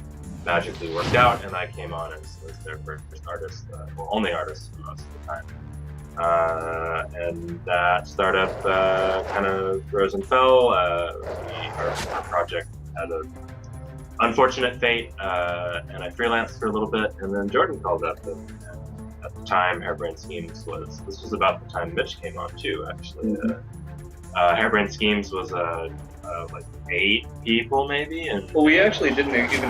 magically worked out, and I came on as their first artist, only artist for most of the time. And that startup kind of rose and fell. Our project had an unfortunate fate, and I freelanced for a little bit, and then Jordan called up. And at the time, Harebrained Schemes this was about the time Mitch came on too, actually. Harebrained Schemes was like 8 people maybe, and we actually didn't even have a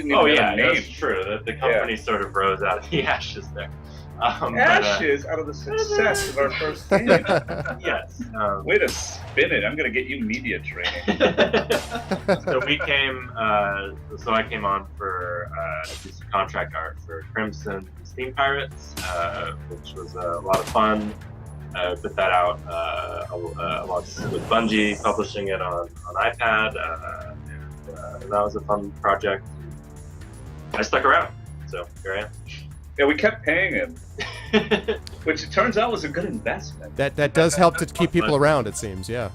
name. That's true. The company sort of rose out of the ashes there. Ashes out of the success of our first game. Yes. Way to spin it. I'm going to get you media training. So I came on for a piece of contract art for Crimson Steam Pirates, which was a lot of fun. Put that out along with Bungie, publishing it on iPad, and that was a fun project. I stuck around, so here I am. Yeah, we kept paying him, which it turns out was a good investment. That does help to keep people around, it seems. Yeah.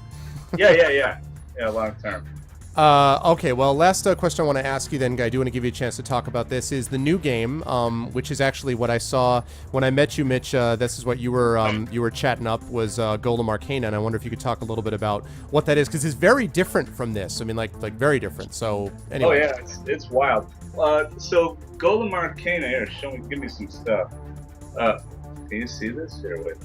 Yeah, long term. Okay, well, last question I want to ask you then, I do want to give you a chance to talk about this, is the new game, which is actually what I saw when I met you, Mitch. This is what you were chatting up, was Golem Arcane, and I wonder if you could talk a little bit about what that is, because it's very different from this. I mean, like very different. So anyway. Oh yeah, it's wild. So Golem Arcane, here, give me some stuff. Can you see this? Here, wait.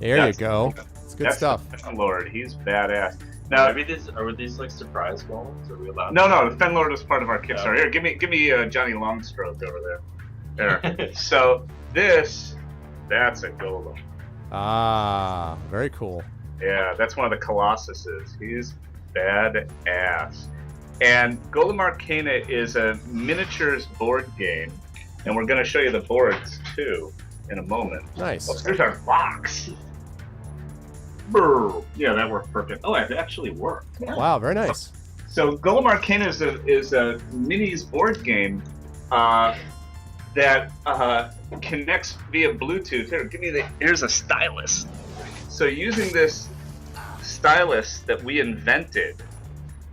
There you go. It's good stuff. Lord, he's badass. Now, are these like surprise golems? Are we allowed? No. The Fenlord is part of our Kickstarter. Here, give me Johnny Longstroke over there. There. So that's a golem. Ah, very cool. Yeah, that's one of the Colossuses. He's badass. And Golem Arcana is a miniatures board game, and we're going to show you the boards too in a moment. Nice. Oh, here's our box. Brr. Yeah, that worked perfect. Oh, it actually worked. Yeah. Wow, very nice. So Golem Arcana is a minis board game that that connects via Bluetooth. Here's a stylus. So using this stylus that we invented,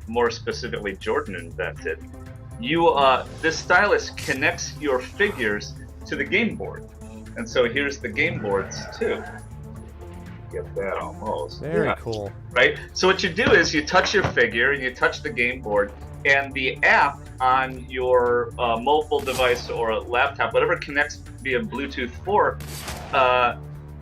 more specifically Jordan invented, this stylus connects your figures to the game board. And so here's the game boards too. Get that almost. Very cool. Right? So what you do is you touch your figure and you touch the game board, and the app on your mobile device or laptop, whatever connects via Bluetooth 4,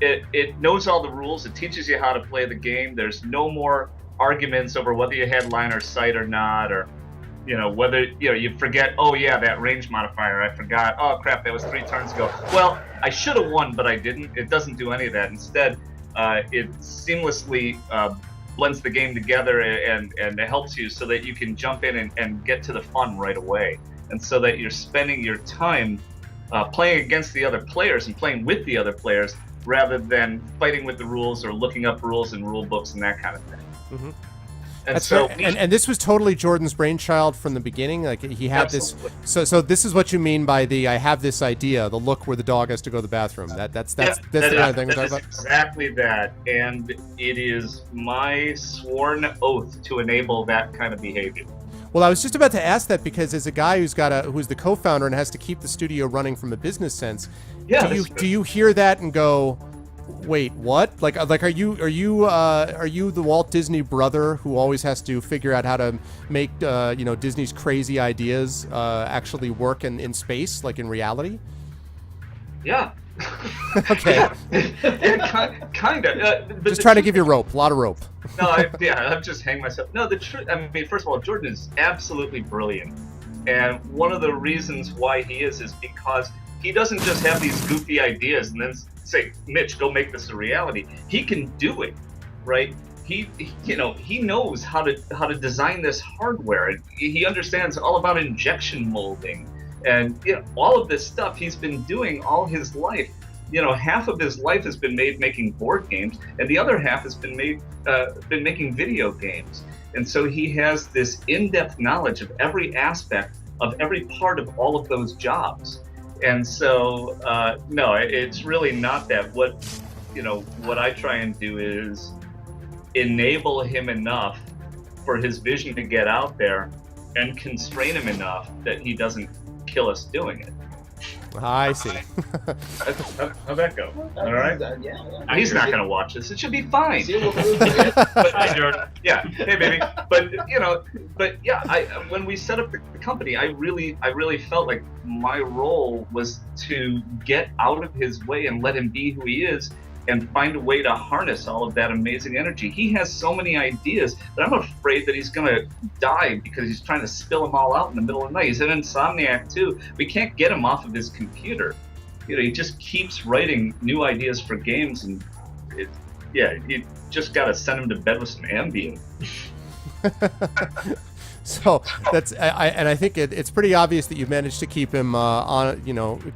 it knows all the rules. It teaches you how to play the game. There's no more arguments over whether you had line or sight or not, or whether you forget, oh yeah, that range modifier, I forgot, oh crap, that was 3 turns ago. Well, I should have won, but I didn't. It doesn't do any of that. Instead, it seamlessly blends the game together and it helps you so that you can jump in and get to the fun right away, and so that you're spending your time playing against the other players and playing with the other players rather than fighting with the rules or looking up rules in rule books and that kind of thing. Mm-hmm. And That's so, right. And this was totally Jordan's brainchild from the beginning. Like he had Absolutely. this. So this is what you mean by I have this idea. The look where the dog has to go to the bathroom. That's the kind of thing we're talking about. Exactly that, and it is my sworn oath to enable that kind of behavior. Well, I was just about to ask that because as a guy who's the co-founder and has to keep the studio running from a business sense, do you hear that and go, wait, what? Like are you the Walt Disney brother who always has to figure out how to make Disney's crazy ideas actually work in space, like in reality? Yeah. Okay. Yeah, kind of. Just trying to give you rope, a lot of rope. No, I'm just hanging myself. No, the truth. I mean, first of all, Jordan is absolutely brilliant, and one of the reasons why he is because he doesn't just have these goofy ideas and then say, Mitch, go make this a reality. He can do it, right? He knows how to design this hardware, and he understands all about injection molding, and all of this stuff he's been doing all his life. Half of his life has been made making board games, and the other half has been making video games. And so he has this in-depth knowledge of every aspect of every part of all of those jobs. And so, no, it's really not that. What I try and do is enable him enough for his vision to get out there, and constrain him enough that he doesn't kill us doing it. I see. How'd that go? All right. Yeah. He's not going to watch this. It should be fine. Hi, Jordan. Yeah. Hey, baby. But when we set up the company, I really felt like my role was to get out of his way and let him be who he is, and find a way to harness all of that amazing energy. He has so many ideas that I'm afraid that he's going to die because he's trying to spill them all out in the middle of the night. He's an insomniac too. We can't get him off of his computer. He just keeps writing new ideas for games, and you just got to send him to bed with some Ambien. So that's I think it's pretty obvious that you've managed to keep him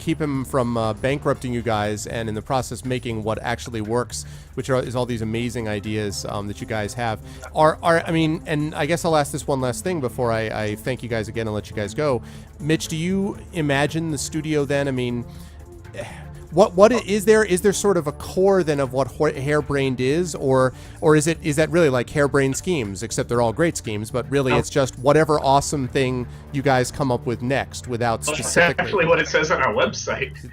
keep him from bankrupting you guys, and in the process making what actually works, which is all these amazing ideas that you guys have. And I guess I'll ask this one last thing before I thank you guys again and let you guys go. Mitch, do you imagine the studio then? I mean, what is there sort of a core then of what Harebrained is, or is that really like Harebrained schemes, except they're all great schemes, but really it's just whatever awesome thing you guys come up with next without specifically. That's actually what it says on our website.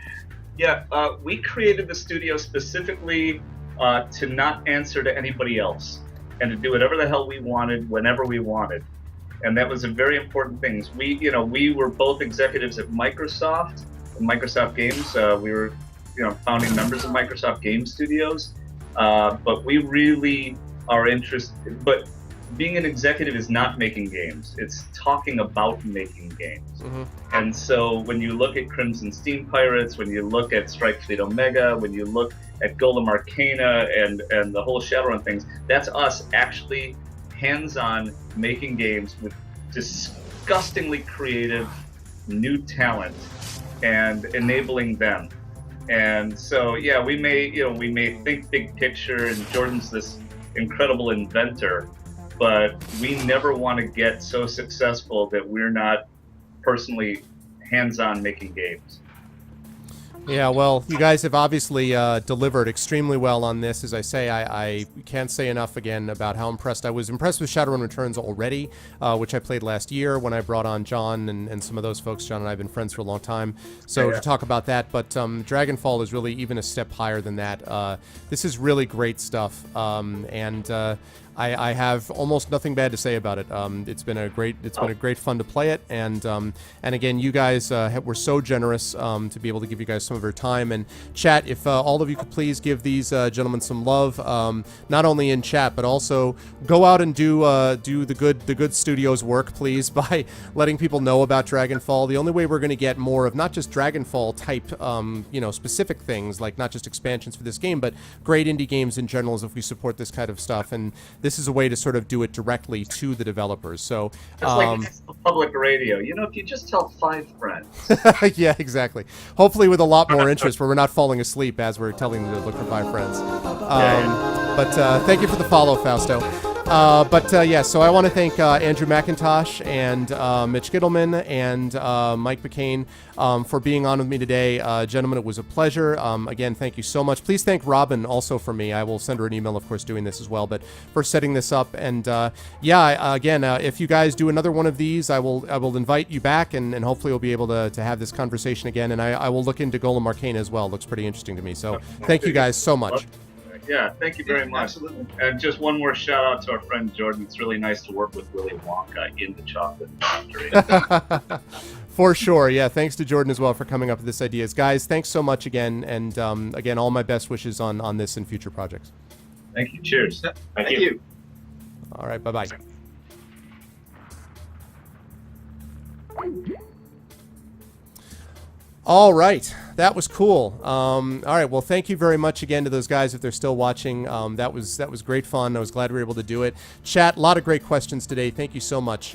Yeah, we created the studio specifically to not answer to anybody else, and to do whatever the hell we wanted whenever we wanted, and that was a very important thing. We were both executives at Microsoft Games. We were founding members of Microsoft Game Studios, but we really are interested. But being an executive is not making games; it's talking about making games. Mm-hmm. And so when you look at Crimson Steam Pirates, when you look at Strike Fleet Omega, when you look at Golem Arcana and the whole Shadowrun things, that's us actually hands-on making games with disgustingly creative new talent and enabling them. And so, yeah, we may think big picture, and Jordan's this incredible inventor, but we never want to get so successful that we're not personally hands-on making games. Yeah, well, you guys have obviously delivered extremely well on this. As I say, I can't say enough again about how impressed I was. Impressed with Shadowrun Returns already, which I played last year when I brought on John and some of those folks. John and I have been friends for a long time. So to talk about that, but Dragonfall is really even a step higher than that. This is really great stuff, and I have almost nothing bad to say about it. It's been a great fun to play it, and again, you guys were so generous to be able to give you guys some of your time. And chat, if all of you could please give these gentlemen some love, not only in chat but also go out and do the good studios work, please, by letting people know about Dragonfall. The only way we're going to get more of not just Dragonfall type, specific things, like not just expansions for this game, but great indie games in general, is if we support this kind of stuff. And this is a way to sort of do it directly to the developers. So it's like public radio. If you just tell 5 friends. yeah, exactly. Hopefully with a lot more interest, where we're not falling asleep as we're telling them to look for 5 friends. But thank you for the follow, Fausto. So I want to thank Andrew McIntosh and Mitch Gitleman and Mike McCain for being on with me today. Gentlemen, it was a pleasure. Again, thank you so much. Please thank Robin also for me. I will send her an email, of course, doing this as well, but for setting this up. And if you guys do another one of these, I will invite you back, and hopefully we'll be able to have this conversation again. And I will look into Golem Arcana as well. It looks pretty interesting to me. So thank you guys so much. Yeah, thank you very much. Absolutely. And just one more shout out to our friend Jordan. It's really nice to work with Willy Wonka in the chocolate factory. For sure, yeah. Thanks to Jordan as well for coming up with this ideas. Guys, thanks so much again. And again, all my best wishes on this and future projects. Thank you. Cheers. Thank you. All right, bye-bye. All right, that was cool. All right, well, thank you very much again to those guys if they're still watching. That was great fun. I was glad we were able to do it. Chat, a lot of great questions today. Thank you so much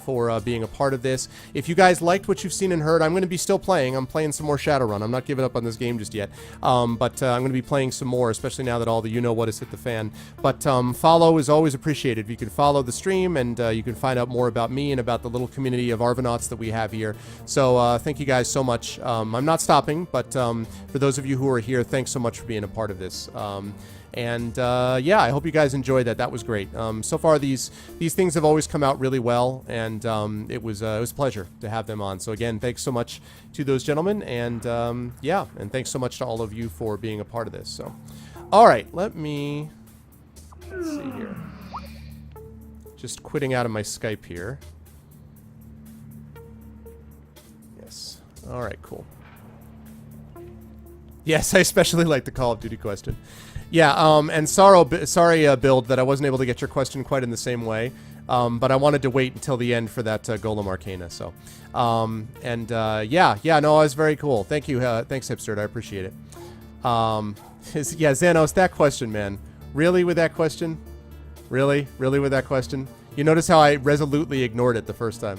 for being a part of this. If you guys liked what you've seen and heard, I'm going to be still playing. I'm playing some more Shadowrun. I'm not giving up on this game just yet, but I'm going to be playing some more, especially now that all the you-know-what has hit the fan. But follow is always appreciated. You can follow the stream, and you can find out more about me and about the little community of Arvanauts that we have here. So thank you guys so much. I'm not stopping, but for those of you who are here, thanks so much for being a part of this. I hope you guys enjoyed that. That was great. So far, these things have always come out really well, and it was a pleasure to have them on. So again, thanks so much to those gentlemen, and and thanks so much to all of you for being a part of this. So, all right, let's see here. Just quitting out of my Skype here. Yes. All right, cool. Yes, I especially like the Call of Duty question. Yeah, and sorry, Build, that I wasn't able to get your question quite in the same way. But I wanted to wait until the end for that Golem Arcana. So, no, it was very cool. Thank you. Thanks, Hipster. I appreciate it. Xanos, that question, man. Really with that question? Really with that question? You notice how I resolutely ignored it the first time.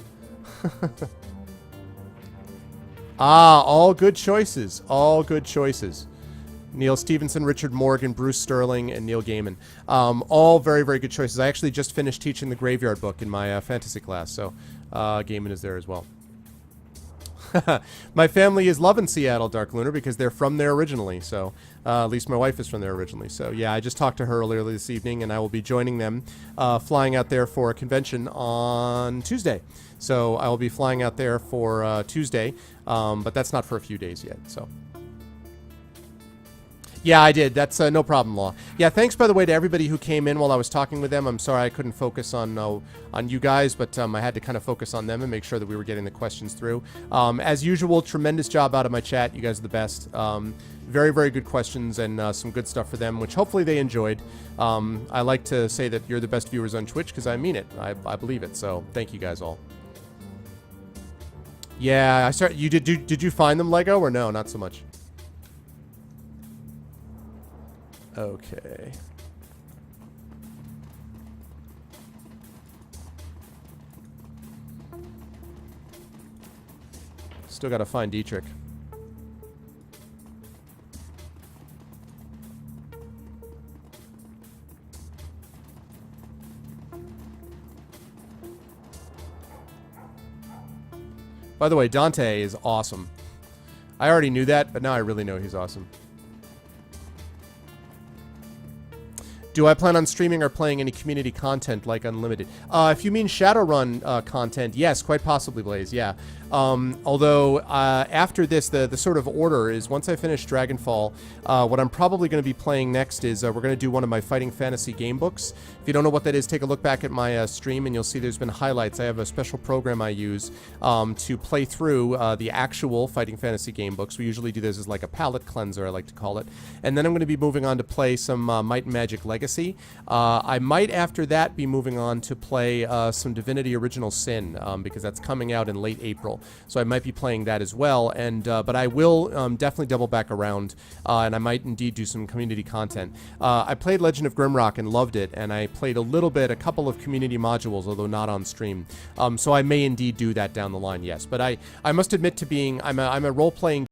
All good choices. All good choices. Neil Stevenson, Richard Morgan, Bruce Sterling, and Neil Gaiman. All very, very good choices. I actually just finished teaching the Graveyard book in my fantasy class, so Gaiman is there as well. My family is loving Seattle, Dark Lunar, because they're from there originally, so at least my wife is from there originally. So yeah, I just talked to her earlier this evening, and I will be joining them, flying out there for a convention on Tuesday. So I will be flying out there for Tuesday, but that's not for a few days yet, so. Yeah, I did. That's no problem, Law. Yeah, thanks, by the way, to everybody who came in while I was talking with them. I'm sorry I couldn't focus on you guys, but I had to kind of focus on them and make sure that we were getting the questions through. As usual, tremendous job out of my chat. You guys are the best. Very, very good questions and some good stuff for them, which hopefully they enjoyed. I like to say that you're the best viewers on Twitch because I mean it. I believe it. So thank you guys all. Yeah, did you find them, Lego, or no? Not so much. Okay. Still gotta find Dietrich. By the way, Dante is awesome. I already knew that, but now I really know he's awesome. Do I plan on streaming or playing any community content like Unlimited? If you mean Shadowrun content, yes, quite possibly, Blaze, yeah. Although after this, the sort of order is once I finish Dragonfall, what I'm probably going to be playing next is we're going to do one of my Fighting Fantasy game books. If you don't know what that is, take a look back at my stream and you'll see there's been highlights. I have a special program I use to play through the actual Fighting Fantasy game books. We usually do this as like a palate cleanser, I like to call it. And then I'm going to be moving on to play some Might and Magic Legacy. I might after that be moving on to play some Divinity Original Sin because that's coming out in late April. So I might be playing that as well, and but I will definitely double back around, and I might indeed do some community content. I played Legend of Grimrock and loved it, and I played a couple of community modules, although not on stream. So I may indeed do that down the line, yes. But I must admit to being, I'm a role-playing